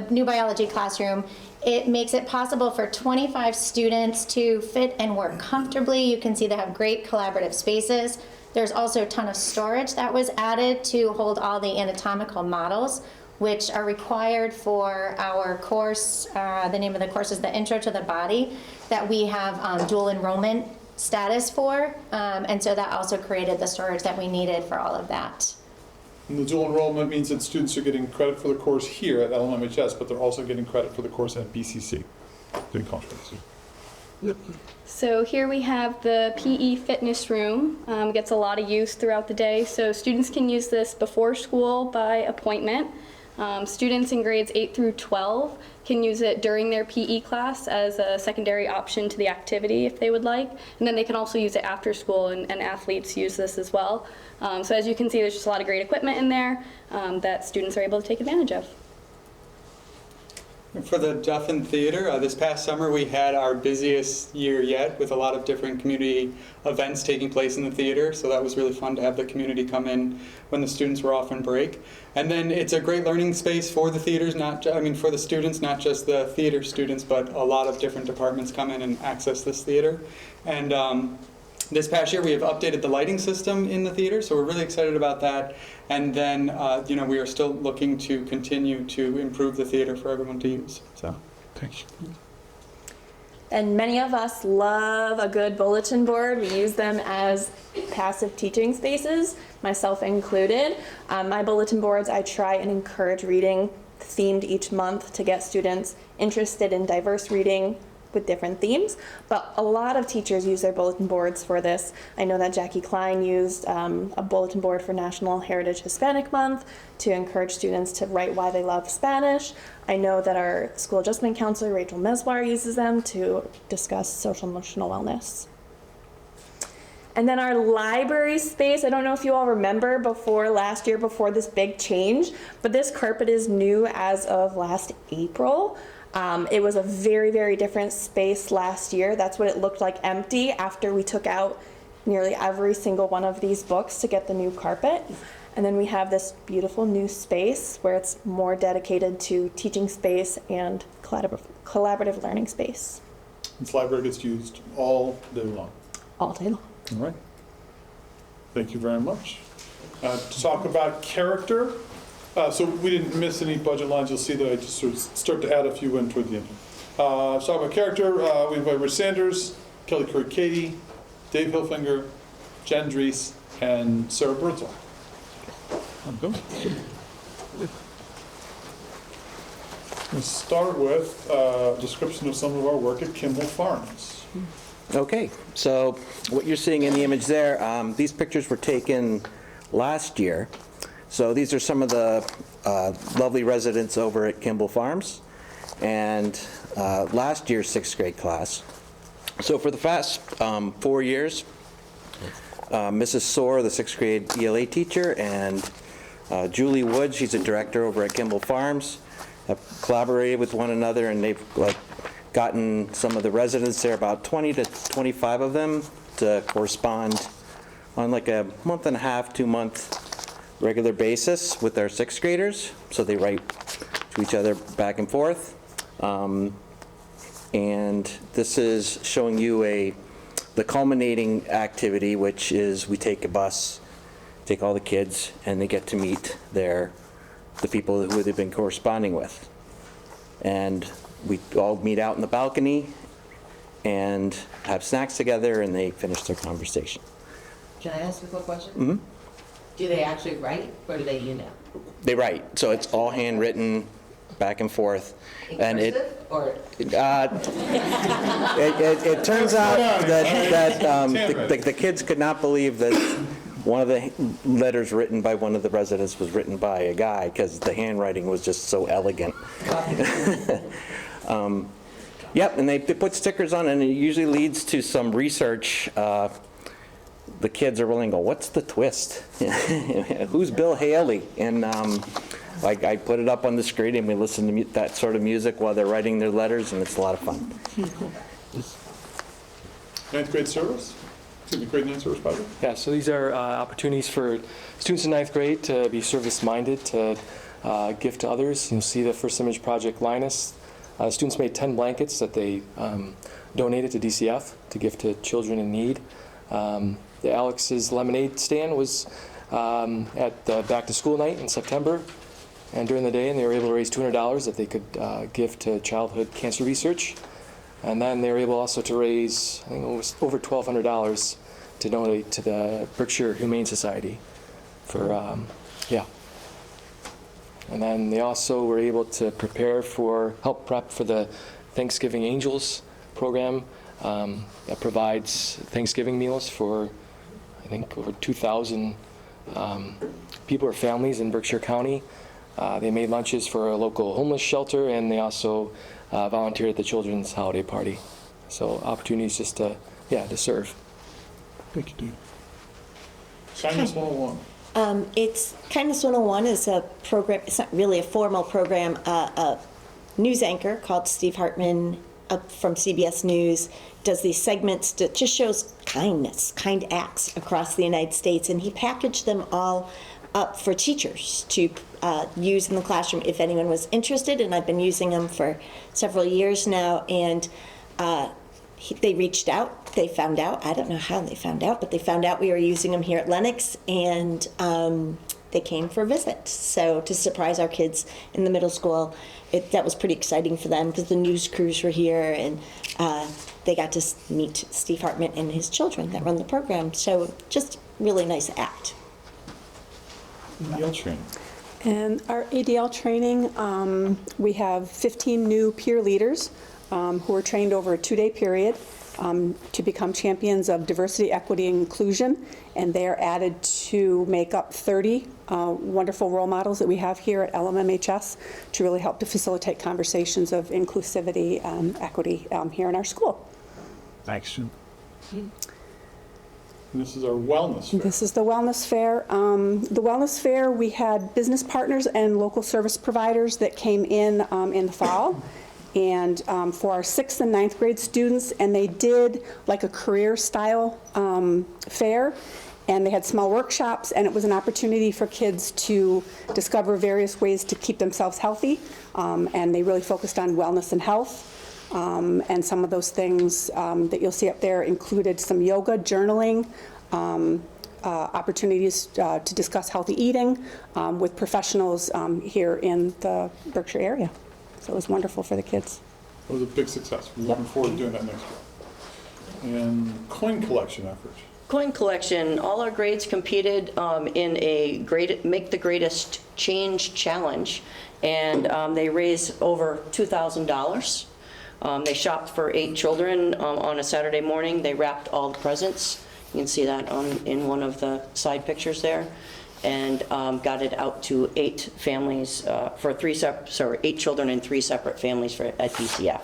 new biology classroom. It makes it possible for 25 students to fit and work comfortably. You can see they have great collaborative spaces. There's also a ton of storage that was added to hold all the anatomical models, which are required for our course. The name of the course is the Intro to the Body, that we have dual enrollment status for. And so that also created the storage that we needed for all of that. And the dual enrollment means that students are getting credit for the course here at LMHS, but they're also getting credit for the course at BCC, doing conference. So here we have the PE fitness room. Gets a lot of use throughout the day. So students can use this before school by appointment. Students in grades 8 through 12 can use it during their PE class as a secondary option to the activity if they would like. And then they can also use it after school, and athletes use this as well. So as you can see, there's just a lot of great equipment in there that students are able to take advantage of. For the Duffin Theater, this past summer we had our busiest year yet with a lot of different community events taking place in the theater, so that was really fun to have the community come in when the students were off on break. And then it's a great learning space for the theaters, for the students, not just the theater students, but a lot of different departments come in and access this theater. And this past year we have updated the lighting system in the theater, so we're really excited about that. And then, we are still looking to continue to improve the theater for everyone to use. So, thanks. And many of us love a good bulletin board. We use them as passive teaching spaces, myself included. My bulletin boards, I try and encourage reading themed each month to get students interested in diverse reading with different themes, but a lot of teachers use their bulletin boards for this. I know that Jackie Klein used a bulletin board for National Heritage Hispanic Month to encourage students to write why they love Spanish. I know that our school adjustment counselor, Rachel Meswar, uses them to discuss social emotional wellness. And then our library space, I don't know if you all remember last year, before this big change, but this carpet is new as of last April. It was a very, very different space last year. That's what it looked like empty after we took out nearly every single one of these books to get the new carpet. And then we have this beautiful new space where it's more dedicated to teaching space and collaborative learning space. This library gets used all day long. All day long. All right. Thank you very much. To talk about character. So we didn't miss any budget lines. You'll see that I just sort of start to add a few in toward the end. So talk about character. We invite Rich Sanders, Kelly Curry-Katie, Dave Hilfinger, Jen Drees, and Sarah Birdsall. We'll start with a description of some of our work at Kimball Farms. Okay, so what you're seeing in the image there, these pictures were taken last year. So these are some of the lovely residents over at Kimball Farms and last year's 6th grade class. So for the past 4 years, Mrs. Soar, the 6th grade ELA teacher, and Julie Wood, she's a director over at Kimball Farms, have collaborated with one another, and they've gotten some of the residents there, about 20 to 25 of them, to correspond on like a month and a half, 2-month regular basis with our 6th graders. So they write to each other back and forth. And this is showing you the culminating activity, which is we take a bus, take all the kids, and they get to meet the people who they've been corresponding with. And we all meet out in the balcony and have snacks together, and they finish their conversation. Can I ask a quick question? Mm-hmm. Do they actually write, or do they email? They write, so it's all handwritten, back and forth. And it turns out that the kids could not believe that one of the letters written by one of the residents was written by a guy, because the handwriting was just so elegant. Yep, and they put stickers on, and it usually leads to some research. The kids are willing to go, what's the twist? Who's Bill Haley? And I put it up on the screen, and we listen to that sort of music while they're writing their letters, and it's a lot of fun. 9th grade service? Great Ninth Service Project? Yeah, so these are opportunities for students in ninth grade to be service-minded, to give to others. You'll see the first image project, Linus. Students made 10 blankets that they donated to DCF to give to children in need. The Alex's Lemonade stand was at the back-to-school night in September, and during the day, and they were able to raise $200 that they could give to childhood cancer research. And then they were able also to raise, I think it was over $1,200 to donate to the Berkshire Humane Society for, yeah. And then they also were able to help prep for the Thanksgiving Angels program that provides Thanksgiving meals for, I think, over 2,000 people or families in Berkshire County. They made lunches for a local homeless shelter, and they also volunteered at the children's holiday party. So opportunities just to serve. Thank you, Dean. Kindness 101. It's Kindness 101 is a program. It's not really a formal program. A news anchor called Steve Hartman from CBS News does these segments that just shows kindness, kind acts across the United States, and he packaged them all up for teachers to use in the classroom if anyone was interested, and I've been using them for several years now, and they reached out, they found out, I don't know how they found out, but they found out we were using them here at Lenox, and they came for a visit. So to surprise our kids in the middle school, that was pretty exciting for them because the news crews were here, and they got to meet Steve Hartman and his children that run the program. So just really nice act. ADL training. And our ADL training, we have 15 new peer leaders who are trained over a 2-day period to become champions of diversity, equity, and inclusion. And they are added to make up 30 wonderful role models that we have here at LMMHS to really help to facilitate conversations of inclusivity and equity here in our school. Thanks, Jim. And this is our wellness fair. This is the wellness fair. The wellness fair, we had business partners and local service providers that came in the fall, and for our 6th and 9th grade students, and they did like a career style fair, and they had small workshops, and it was an opportunity for kids to discover various ways to keep themselves healthy, and they really focused on wellness and health. And some of those things that you'll see up there included some yoga, journaling, opportunities to discuss healthy eating with professionals here in the Berkshire area. So it was wonderful for the kids. It was a big success. We're looking forward to doing that next year. And coin collection effort. Coin collection, all our grades competed in a Make the Greatest Change challenge, and they raised over $2,000. They shopped for 8 children on a Saturday morning. They wrapped all the presents. You can see that in one of the side pictures there, and got it out to 8 families for 8 children and 3 separate families at DCF.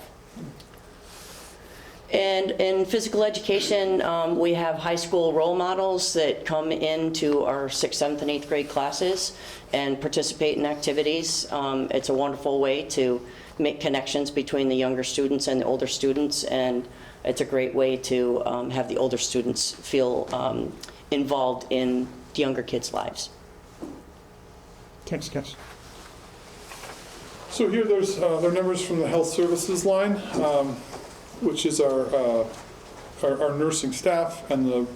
And in physical education, we have high school role models that come into our 6th, 7th, and 8th grade classes and participate in activities. It's a wonderful way to make connections between the younger students and the older students, and it's a great way to have the older students feel involved in the younger kids' lives. Thanks, Cass. So here there's their numbers from the health services line, which is our nursing staff and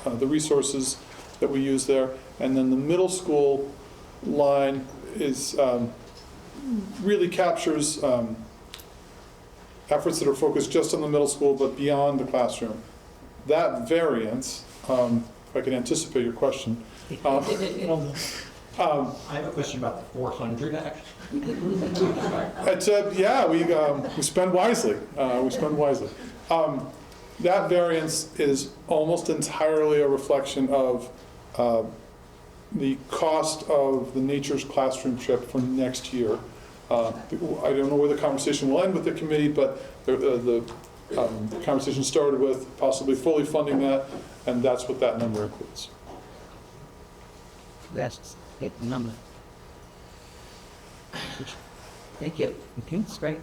the resources that we use there. And then the middle school line is really captures efforts that are focused just on the middle school but beyond the classroom. That variance, if I can anticipate your question. I have a question about the 400 actually. We spend wisely. That variance is almost entirely a reflection of the cost of the Nature's Classroom trip for next year. I don't know where the conversation will end with the committee, but the conversation started with possibly fully funding that, and that's what that number includes. That's the number. Thank you. Okay, that's great.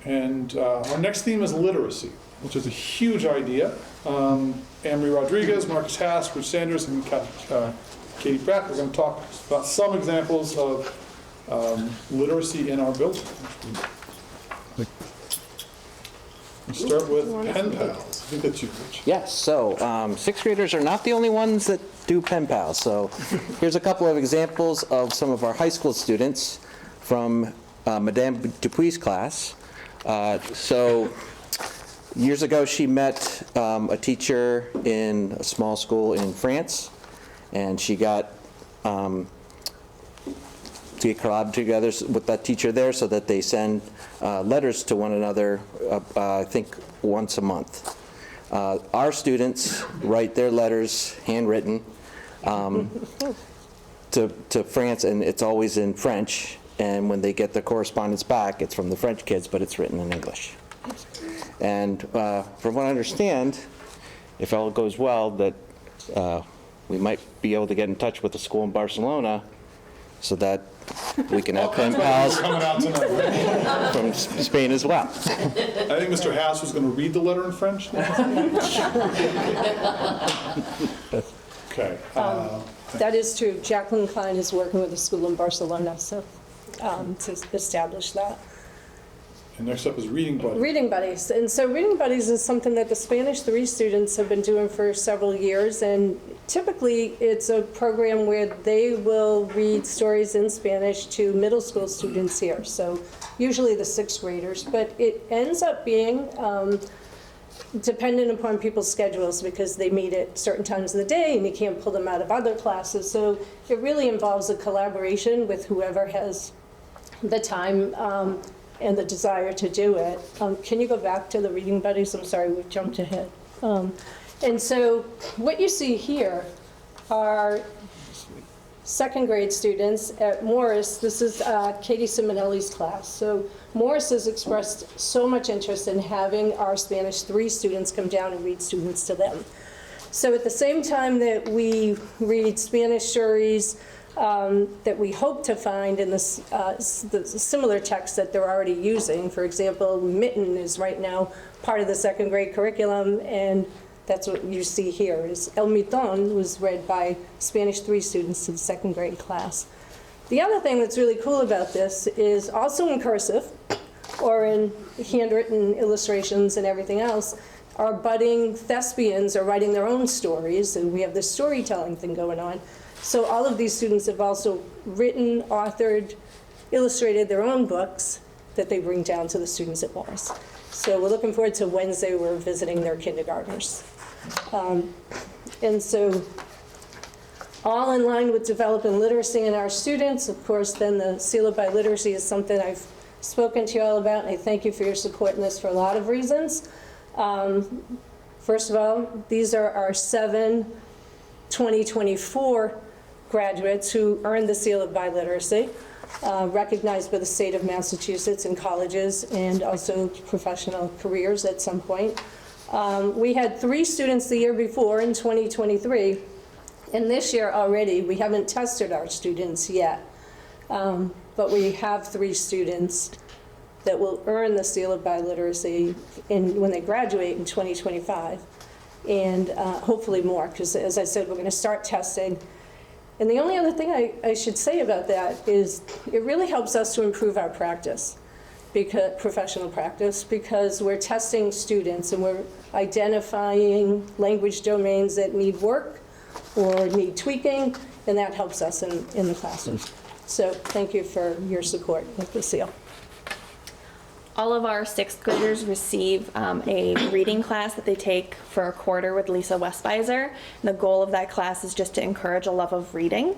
And our next theme is literacy, which is a huge idea. Anne-Marie Rodriguez, Marcus Haas, Rich Sanders, and Katie Pratt. We're going to talk about some examples of literacy in our building. We'll start with pen pals. I think that's you, Rich. Yes, so sixth graders are not the only ones that do pen pals. So here's a couple of examples of some of our high school students from Madame Dupuy's class. So years ago, she met a teacher in a small school in France, and she got to get collab together with that teacher there so that they send letters to one another, I think once a month. Our students write their letters handwritten to France, and it's always in French. And when they get the correspondence back, it's from the French kids, but it's written in English. And from what I understand, if all goes well, that we might be able to get in touch with the school in Barcelona so that we can have pen pals from Spain as well. I think Mr. Haas was going to read the letter in French. Okay. That is true. Jacqueline Klein is working with the school in Barcelona, so to establish that. And next up is Reading Buddies. Reading Buddies. And so Reading Buddies is something that the Spanish 3 students have been doing for several years. And typically, it's a program where they will read stories in Spanish to middle school students here. So usually the 6th graders. But it ends up being dependent upon people's schedules because they meet at certain times of the day and you can't pull them out of other classes. So it really involves a collaboration with whoever has the time and the desire to do it. Can you go back to the Reading Buddies? I'm sorry, we jumped ahead. And so what you see here are 2nd grade students at Morris. This is Katie Simonelli's class. So Morris has expressed so much interest in having our Spanish 3 students come down and read students to them. So at the same time that we read Spanish stories that we hope to find in the similar texts that they're already using. For example, Mitten is right now part of the 2nd grade curriculum, and that's what you see here, is El Mitón was read by Spanish 3 students to the 2nd grade class. The other thing that's really cool about this is also in cursive, or in handwritten illustrations and everything else, our budding thespians are writing their own stories, and we have this storytelling thing going on. So all of these students have also written, authored, illustrated their own books that they bring down to the students at Morris. So we're looking forward to Wednesday. We're visiting their kindergartners. And so all in line with developing literacy in our students. Of course, then the Seal of Biliteracy is something I've spoken to you all about, and I thank you for your support in this for a lot of reasons. First of all, these are our 7 2024 graduates who earned the Seal of Biliteracy, recognized by the state of Massachusetts in colleges and also professional careers at some point. We had 3 students the year before in 2023, and this year already, we haven't tested our students yet, but we have 3 students that will earn the Seal of Biliteracy when they graduate in 2025, and hopefully more, because as I said, we're going to start testing. And the only other thing I should say about that is it really helps us to improve our practice, professional practice, because we're testing students and we're identifying language domains that need work or need tweaking, and that helps us in the classroom. So thank you for your support with the SEAL. All of our 6th graders receive a reading class that they take for a quarter with Lisa Westbeiser. And the goal of that class is just to encourage a love of reading.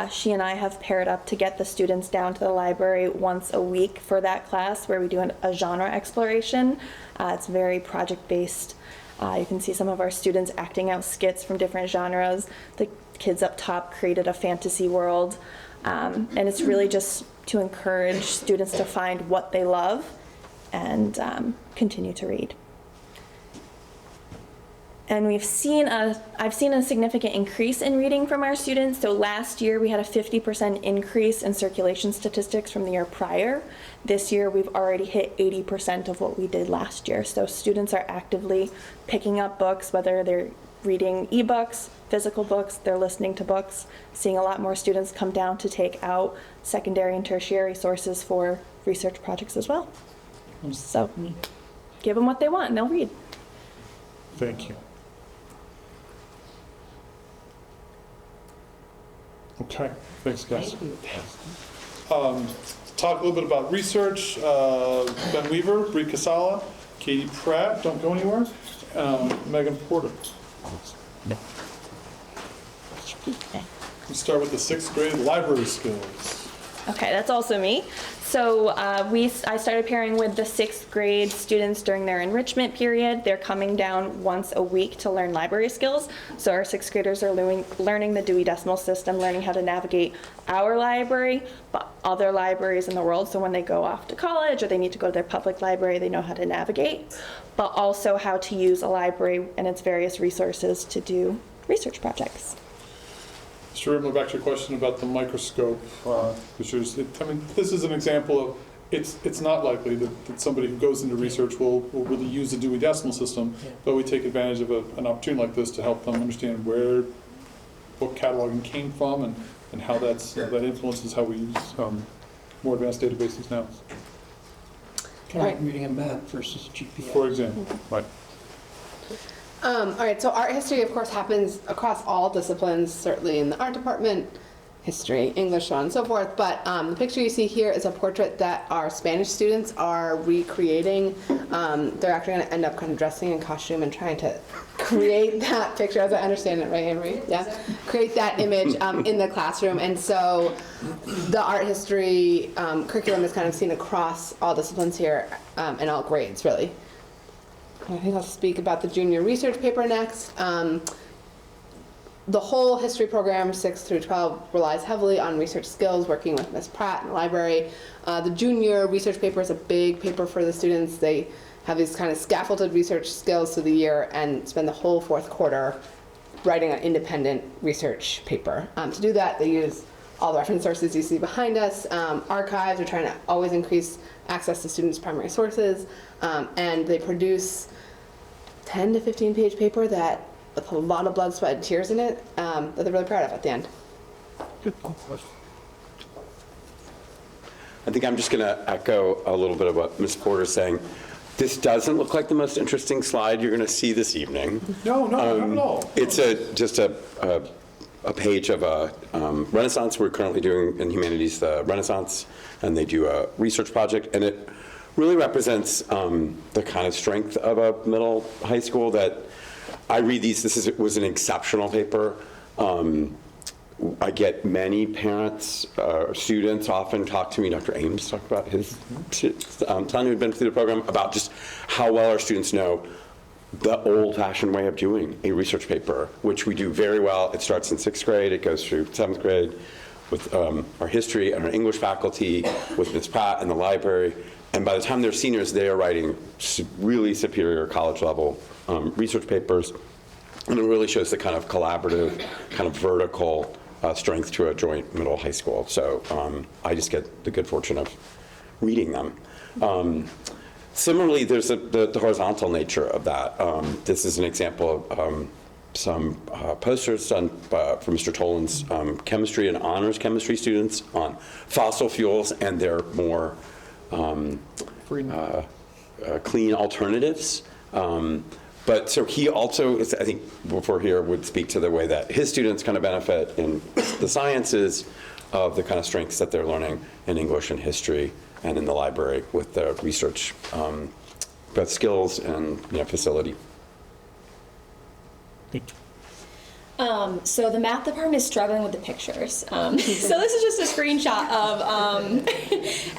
She and I have paired up to get the students down to the library once a week for that class, where we do a genre exploration. It's very project-based. You can see some of our students acting out skits from different genres. The kids up top created a fantasy world. And it's really just to encourage students to find what they love and continue to read. And I've seen a significant increase in reading from our students. So last year we had a 50% increase in circulation statistics from the year prior. This year we've already hit 80% of what we did last year. So students are actively picking up books, whether they're reading ebooks, physical books, they're listening to books, seeing a lot more students come down to take out secondary and tertiary sources for research projects as well. So give them what they want and they'll read. Thank you. Okay, thanks, guys. Talk a little bit about research. Ben Weaver, Bree Casala, Katie Pratt, don't go anywhere. Megan Porter. Let's start with the 6th grade library skills. Okay, that's also me. So I started pairing with the 6th grade students during their enrichment period. They're coming down once a week to learn library skills. So our 6th graders are learning the Dewey Decimal System, learning how to navigate our library, but other libraries in the world. So when they go off to college or they need to go to their public library, they know how to navigate, but also how to use a library and its various resources to do research projects. Sure, going back to your question about the microscope, this is an example of, it's not likely that somebody who goes into research will really use the Dewey Decimal System, but we take advantage of an opportunity like this to help them understand where book cataloging came from and how that influences how we use more advanced databases now. Like reading and math versus GPS. For example, right. All right, so art history, of course, happens across all disciplines, certainly in the art department, history, English, so on and so forth. But the picture you see here is a portrait that our Spanish students are recreating. They're actually going to end up kind of dressing in costume and trying to create that picture, as I understand it, right, Henry? Yeah, create that image in the classroom. And so the art history curriculum is kind of seen across all disciplines here and all grades, really. I think I'll speak about the junior research paper next. The whole history program, 6 through 12, relies heavily on research skills, working with Ms. Pratt in the library. The junior research paper is a big paper for the students. They have these kind of scaffolded research skills through the year and spend the whole 4th quarter writing an independent research paper. To do that, they use all the reference sources you see behind us. Archives are trying to always increase access to students' primary sources, and they produce 10 to 15 page paper that with a lot of blood, sweat, and tears in it that they're really proud of at the end. I think I'm just going to echo a little bit of what Ms. Porter's saying. This doesn't look like the most interesting slide you're going to see this evening. No, not at all. It's just a page of a Renaissance. We're currently doing in humanities the Renaissance, and they do a research project, and it really represents the kind of strength of a middle high school that I read these. Was an exceptional paper. I get many parents, students often talk to me, Dr. Ames talked about his son who had been through the program, about just how well our students know the old-fashioned way of doing a research paper, which we do very well. It starts in 6th grade, it goes through 7th grade with our history and our English faculty, with Ms. Pratt and the library. And by the time they're seniors, they are writing really superior college-level research papers. And it really shows the kind of collaborative, kind of vertical strength to a joint middle high school. So I just get the good fortune of reading them. Similarly, there's the horizontal nature of that. This is an example of some posters done for Mr. Tolan's chemistry and honors chemistry students on fossil fuels and their more clean alternatives. But so he also, I think before here, would speak to the way that his students kind of benefit in the sciences of the kind of strengths that they're learning in English and history and in the library with the research, both skills and facility. So the math department is struggling with the pictures. So this is just a screenshot of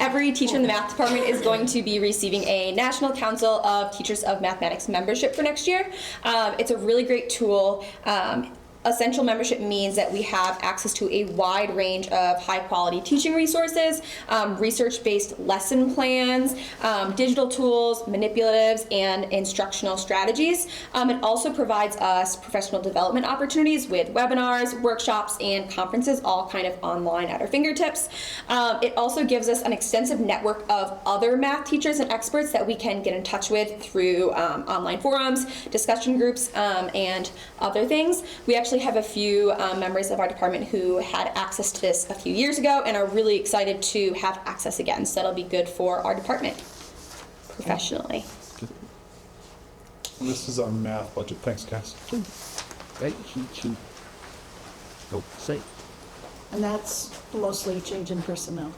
every teacher in the math department is going to be receiving a National Council of Teachers of Mathematics membership for next year. It's a really great tool. Essential membership means that we have access to a wide range of high-quality teaching resources, research-based lesson plans, digital tools, manipulatives, and instructional strategies. It also provides us professional development opportunities with webinars, workshops, and conferences, all kind of online at our fingertips. It also gives us an extensive network of other math teachers and experts that we can get in touch with through online forums, discussion groups, and other things. We actually have a few members of our department who had access to this a few years ago and are really excited to have access again. So that'll be good for our department professionally. And this is our math budget. Thanks, Cass. Right? Go, say. And that's mostly a change in personnel.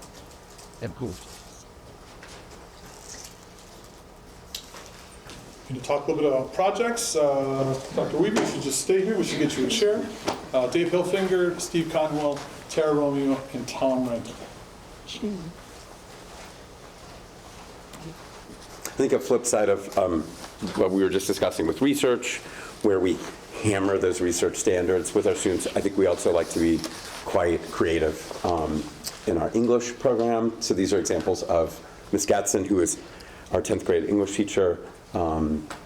Improved. Going to talk a little bit about projects. Dr. Weaver, you should just stay here. We should get you a chair. Dave Hilfinger, Steve Conwell, Tara Romeo, and Tom Rankin. I think a flip side of what we were just discussing with research, where we hammer those research standards with our students, I think we also like to be quite creative in our English program. So these are examples of Ms. Gatson, who is our 10th grade English teacher,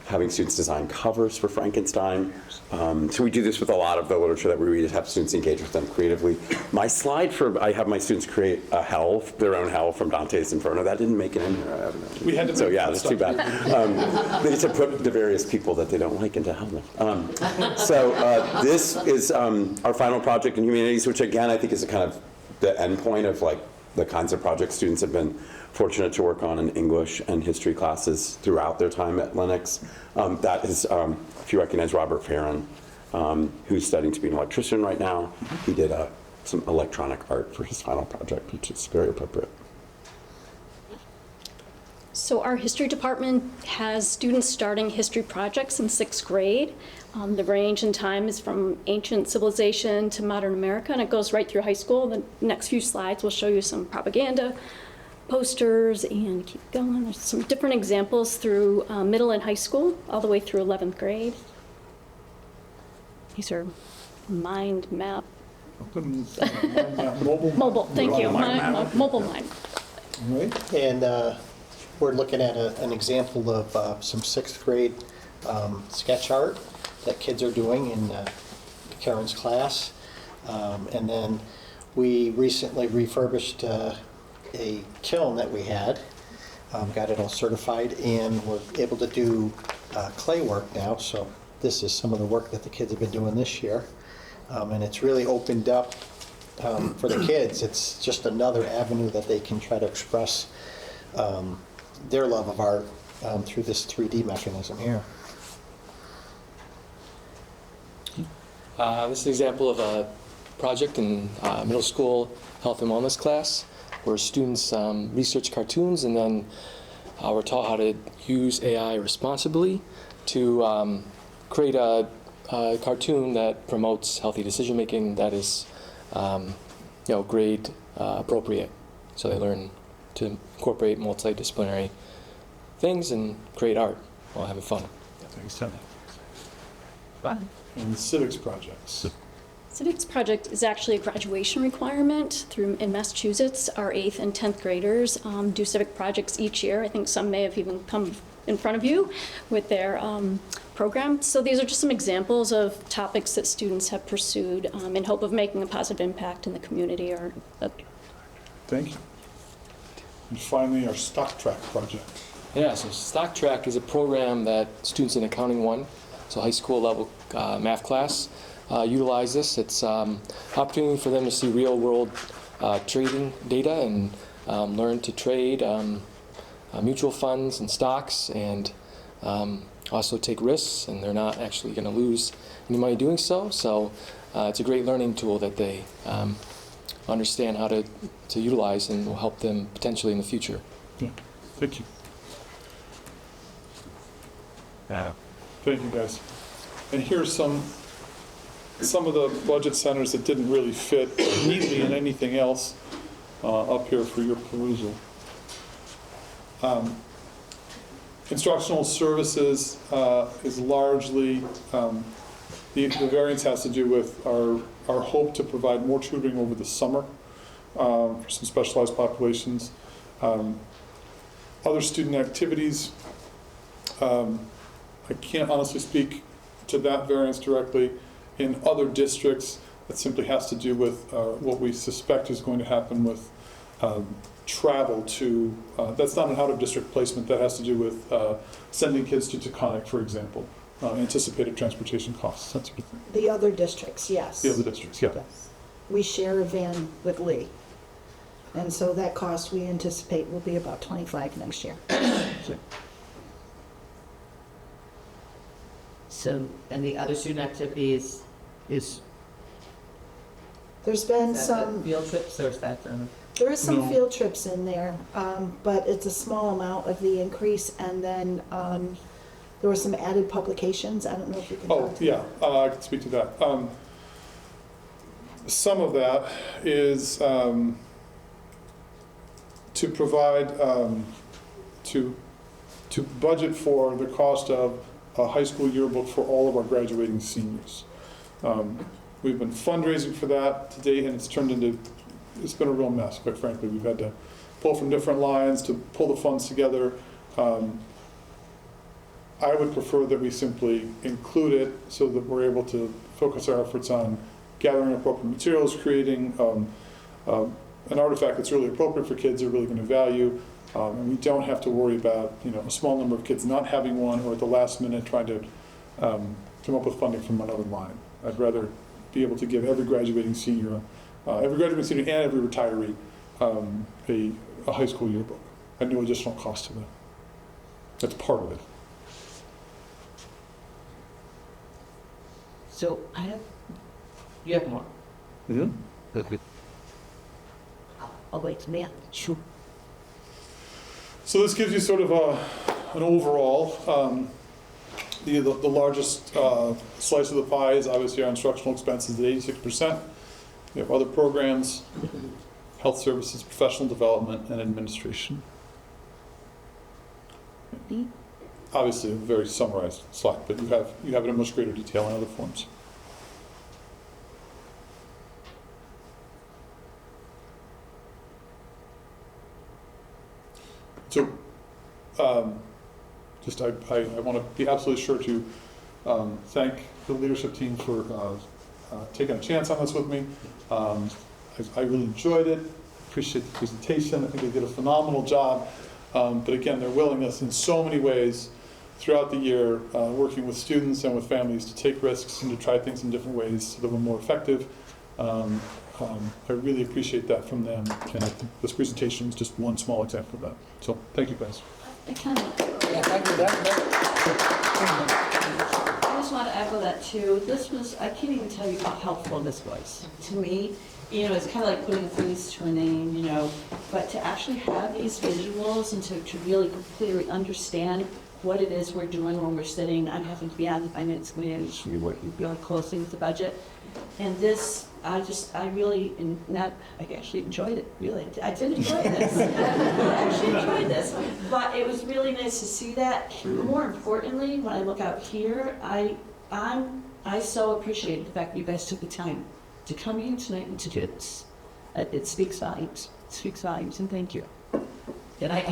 having students design covers for Frankenstein. So we do this with a lot of the literature that we read, have students engage with them creatively. My slide I have my students create a hell, their own hell from Dante's Inferno. That didn't make it in here. We had to. So yeah, that's too bad. They need to put the various people that they don't like into hell. This is our final project in humanities, which again I think is a kind of the end point of like the kinds of projects students have been fortunate to work on in English and history classes throughout their time at Lenox. That is, if you recognize Robert Farron, who's studying to be an electrician right now, he did some electronic art for his final project, which is very appropriate. So our history department has students starting history projects in 6th grade. The range in time is from ancient civilization to modern America, and it goes right through high school. The next few slides will show you some propaganda posters and keep going. There's some different examples through middle and high school, all the way through 11th grade. These are mind map. Mobile, thank you. Mobile mind. Right. And we're looking at an example of some 6th grade sketch art that kids are doing in Karen's class. And then we recently refurbished a kiln that we had, got it all certified, and we're able to do clay work now. So this is some of the work that the kids have been doing this year. And it's really opened up for the kids. It's just another avenue that they can try to express their love of art through this 3D mechanism here. This is an example of a project in middle school health and wellness class, where students research cartoons, and then we're taught how to use AI responsibly to create a cartoon that promotes healthy decision making that is, grade appropriate. So they learn to incorporate multidisciplinary things and create art while having fun. Thanks, Tim. Bye. And the civics projects. Civics project is actually a graduation requirement in Massachusetts. Our 8th and 10th graders do civic projects each year. I think some may have even come in front of you with their program. So these are just some examples of topics that students have pursued in hope of making a positive impact in the community. Thank you. And finally, our Stock Track project. Yeah, so Stock Track is a program that students in Accounting 1, so high school level math class, utilize this. It's an opportunity for them to see real world trading data and learn to trade mutual funds and stocks, and also take risks, and they're not actually going to lose any money doing so. So it's a great learning tool that they understand how to utilize, and will help them potentially in the future. Yeah. Thank you. Thank you, guys. And here's some of the budget centers that didn't really fit neatly in anything else up here for your perusal. Instructional services is largely The variance has to do with our hope to provide more tutoring over the summer for some specialized populations. Other student activities, I can't honestly speak to that variance directly. In other districts, it simply has to do with what we suspect is going to happen with travel to, that's not an out-of-district placement, that has to do with sending kids to Taconic, for example, anticipated transportation costs, that sort of thing. The other districts, yes. The other districts, yeah. Yes. We share a van with Lee. And so that cost we anticipate will be about 25 next year. So, and the other student activities is? There's been is that some, field trips or is that? there is some No. field trips in there, but it's a small amount of the increase. And then there were some added publications. I don't know if you can Oh, talk to yeah, I can speak to that. Some of that is to provide, to budget for the cost of a high school yearbook for all of our graduating seniors. We've been fundraising for that to date, and it's turned into, it's been a real mess, quite frankly. We've had to pull from different lines to pull the funds together. I would prefer that we simply include it so that we're able to focus our efforts on gathering appropriate materials, creating an artifact that's really appropriate for kids, they're really going to value, and we don't have to worry about, you know, a small number of kids not having one, or at the last minute trying to come up with funding from another line. I'd rather be able to give every graduating senior and every retiree a high school yearbook at no additional cost to them. That's part of it. So you have more? I'll wait till the end. Sure. So this gives you sort of an overall. The largest slice of the pie is obviously our instructional expenses at 86%. We have other programs, health services, professional development, and administration. Obviously, a very summarized slide, but you have it in much greater detail in other forms. So, I want to be absolutely sure to thank the leadership team for taking a chance on this with me. I really enjoyed it, appreciate the presentation. I think they did a phenomenal job. But again, their willingness in so many ways throughout the year, working with students and with families to take risks and to try things in different ways so that we're more effective. I really appreciate that from them, and I think this presentation is just one small example of that. So, thank you, guys. I just want to echo that too. This was, I can't even tell you how helpful this was to me. You know, it's kind of like putting a face to a name, you know, but to actually have these visuals and to really clearly understand what it is we're doing when we're sitting. I'm having to be on the finance committee, you're working really closely with the budget. And this, I actually enjoyed it, really. I did enjoy this. I actually enjoyed this. But it was really nice to see that. More importantly, when I look out here, I so appreciate the fact that you guys took the time to come here tonight and to do this. It speaks volumes. It speaks volumes, and thank you. And I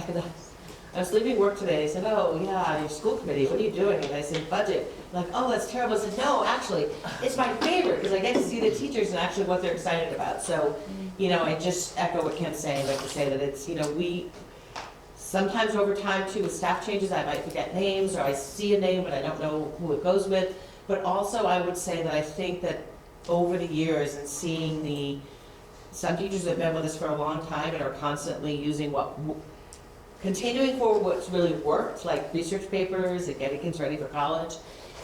was leaving work today. I said, "Oh yeah, your school committee. What are you doing?" And I said, "Budget." Like, "Oh, that's terrible." I said, "No, actually, it's my favorite because I get to see the teachers and actually what they're excited about." So, you know, I just echo what Kim's saying, like to say that it's, you know, we sometimes over time too with staff changes, I might forget names or I see a name but I don't know who it goes with. But also, I would say that I think that over the years and seeing some teachers that have been with us for a long time and are constantly using continuing forward what's really worked, like research papers and getting kids ready for college,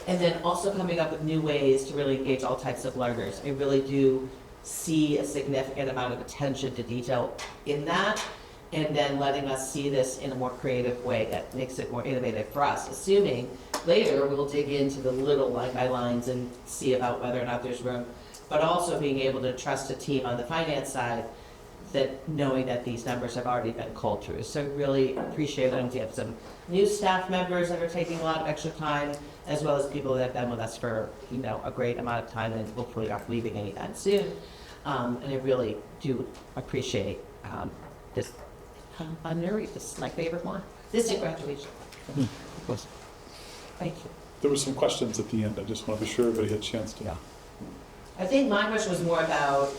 and then also coming up with new ways to really engage all types of learners. I really do see a significant amount of attention to detail in that, and then letting us see this in a more creative way that makes it more innovative for us, assuming later we'll dig into the little line by lines and see about whether or not there's room, but also being able to trust a team on the finance side that knowing that these numbers have already been called through. So really appreciate it. We have some new staff members that are taking a lot of extra time, as well as people that have been with us for, a great amount of time and hopefully aren't leaving anytime soon. And I really do appreciate this. I'm nervous. This is my favorite one. This is graduation. Thank you. There were some questions at the end. I just want to be sure everybody had a chance to. Yeah. I think my question was more about,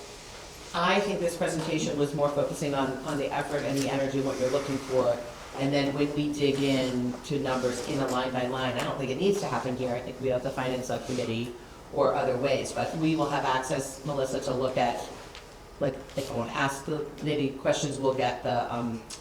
I think this presentation was more focusing on the effort and the energy, what you're looking for. And then when we dig in to numbers in a line by line, I don't think it needs to happen here. I think we have the finance subcommittee or other ways, but we will have access, Melissa, to look at, like, if I want to ask the nitty questions, we'll get the,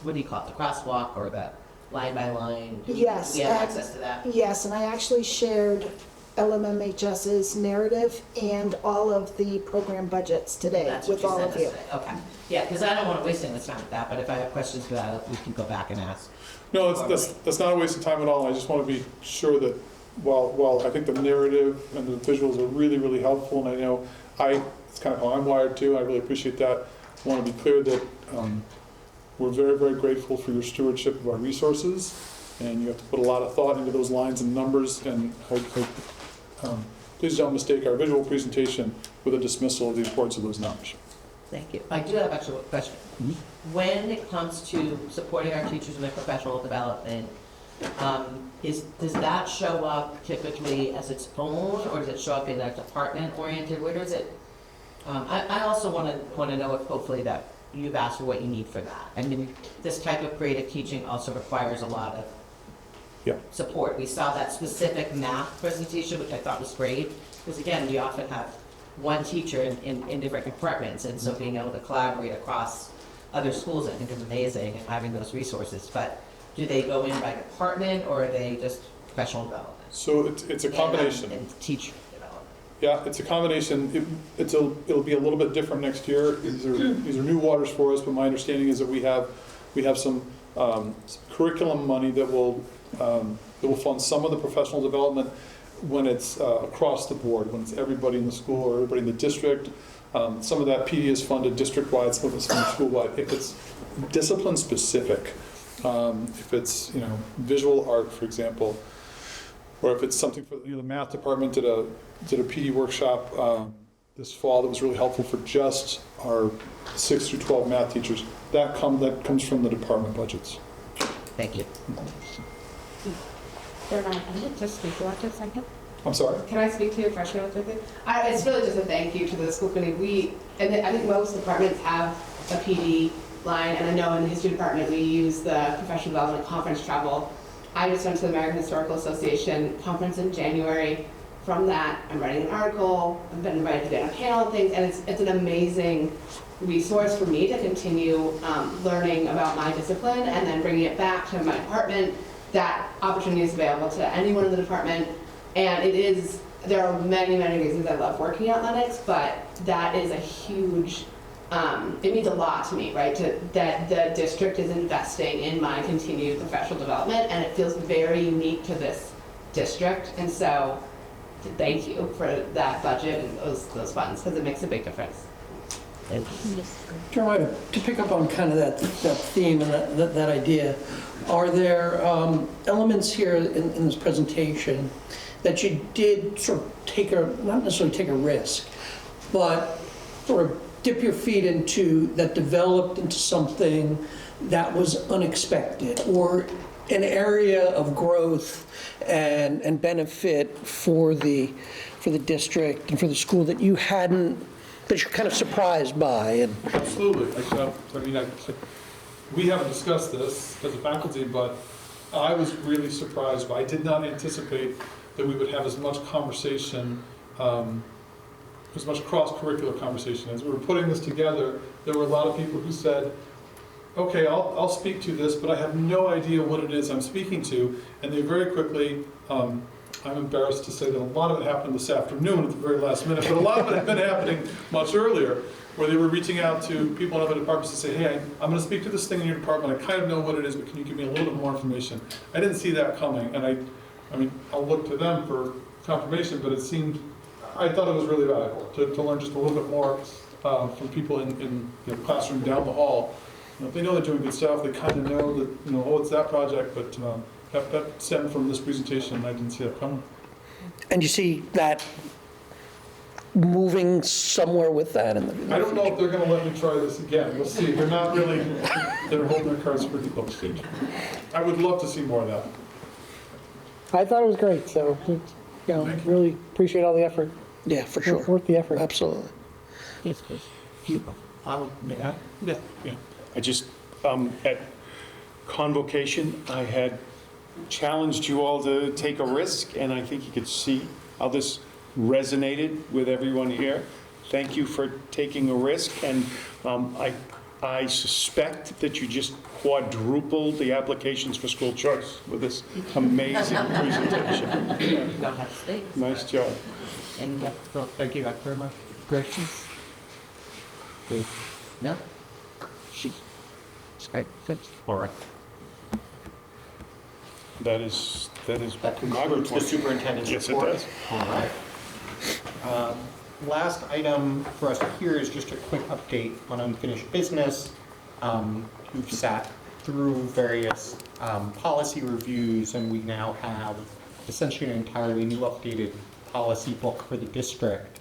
what do you call it, the crosswalk or the line by line? Yes. We have access to that? Yes, and I actually shared LMMHS's narrative and all of the program budgets today That's what with you all said of you. today. Okay. Yeah, because I don't want to waste any time with that, but if I have questions about it, we can go back and ask. No, that's not a waste of time at all. I just want to be sure that while I think the narrative and the visuals are really, really helpful, and I know it's kind of how I'm wired too, I really appreciate that. I want to be clear that we're very, very grateful for your stewardship of our resources, and you have to put a lot of thought into those lines and numbers, and please don't mistake our visual presentation with a dismissal of the importance of those numbers. Thank you. I do have actually a question. When it comes to supporting our teachers in their professional development, does that show up typically as its own, or does it show up in a department oriented? Where does it? I also want to know if hopefully that you've asked for what you need for that. I mean, this type of creative teaching also requires a lot of support. We saw that specific math presentation, which I thought was great, because again, we often have one teacher in different departments, and so being able to collaborate across other schools, I think is amazing, and having those resources. But do they go in by department, or are they just professional development? So it's a combination. And teacher development. Yeah, it's a combination. It'll be a little bit different next year. These are new waters for us, but my understanding is that we have some curriculum money that will fund some of the professional development when it's across the board, when it's everybody in the school or everybody in the district. Some of that PD is funded district-wide, some of it's funded school-wide. If it's discipline-specific, if it's visual art, for example, or if it's something for the math department did a PD workshop this fall that was really helpful for just our 6 through 12 math teachers. That comes from the department budgets. Thank you. I'm sorry? Can I speak to your question real quickly? It's really just a thank you to the school committee. I think most departments have a PD line, and I know in the history department we use the professional development conference travel. I just went to the American Historical Association conference in January. From that, I'm writing an article. I've been invited to be on a panel and things, and it's an amazing resource for me to continue learning about my discipline and then bringing it back to my department. That opportunity is available to anyone in the department, and there are many, many reasons I love working at Lenox, but that is a huge, it means a lot to me, right, that the district is investing in my continued professional development, and it feels very unique to this district, and so thank you for that budget and those funds, because it makes a big difference. Jeremiah, to pick up on kind of that theme and that idea, are there elements here in this presentation that you did sort of not necessarily take a risk, but sort of dip your feet into, that developed into something that was unexpected, or an area of growth and benefit for the district and for the school that you're kind of surprised by? Absolutely. We haven't discussed this as a faculty, but I was really surprised. I did not anticipate that we would have as much conversation, as much cross-curricular conversation. As we were putting this together, there were a lot of people who said, okay, I'll speak to this, but I have no idea what it is I'm speaking to. And they very quickly, I'm embarrassed to say that a lot of it happened this afternoon at the very last minute, but a lot of it had been happening much earlier, where they were reaching out to people in other departments to say, hey, I'm going to speak to this thing in your department. I kind of know what it is, but can you give me a little bit more information? I didn't see that coming, and I mean, I'll look to them for confirmation, but I thought it was really valuable to learn just a little bit more from people in the classroom down the hall. If they know they're doing good stuff, they kind of know that, oh, it's that project, but that stemmed from this presentation, and I didn't see that coming. And you see that moving somewhere with that in the I don't know if they're going to let me try this again. We'll see. They're not really, they're holding their cards pretty close. I would love to see more of that. I thought it was great, so, really appreciate all the effort. Yeah, for sure. Worth the effort. Absolutely. Yes, please. Yeah. I just, at convocation, I had challenged you all to take a risk, and I think you could see how this resonated with everyone here. Thank you for taking a risk, and I suspect that you just quadrupled the applications for school choice with this amazing presentation. Nice job. And thank you, Dr. Burma. Questions? No? Good. All right. That is concludes the superintendent's report. Yes, it does. All right. Last item for us here is just a quick update on unfinished business. We've sat through various policy reviews, and we now have essentially an entirely new updated policy book for the district.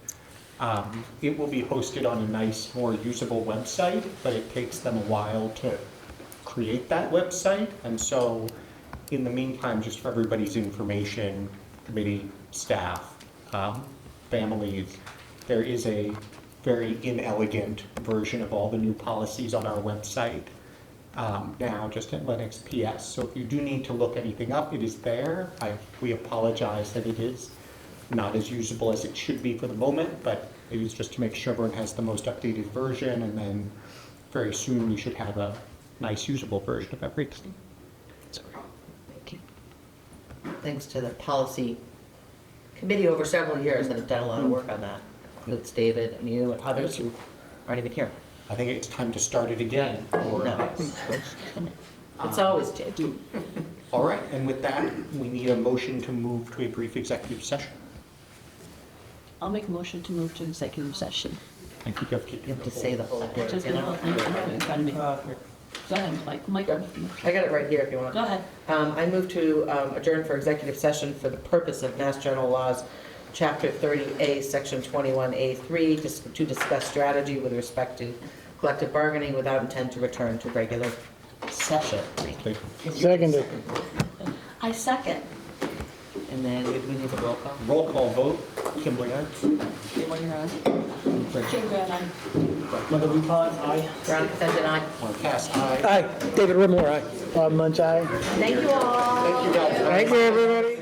It will be hosted on a nice, more usable website, but it takes them a while to create that website. And so in the meantime, just for everybody's information, committee, staff, families, there is a very inelegant version of all the new policies on our website now, just at Lenox PS. So if you do need to look anything up, it is there. We apologize that it is not as usable as it should be for the moment, but it is just to make sure everyone has the most updated version, and then very soon we should have a nice usable version of everything. Thank you. Thanks to the policy committee over several years that have done a lot of work on that. It's David and you and others who aren't even here. I think it's time to start it again. No. It's always David. All right, and with that, we need a motion to move to a brief executive session. I'll make a motion to move to executive session. Thank you, You have to say the whole word. Just you know? in front of me. Go ahead, Mike. I got it right here if you want. Go ahead. I move to adjourn for executive session for the purpose of Mass General Laws, Chapter 30A, Section 21A3, to discuss strategy with respect to collective bargaining without intent to return to regular session. Seconded. I second. And then we need a roll call. Roll call vote. Kimberly, aye. When you're on. Kimbrell, aye. Michael Dupont, aye. Veronica Fenton, aye. Mark Cass, aye. Aye. David Rimmer, aye. Bob Munch, aye. Thank you all. Thank you, guys. Thank you, everybody.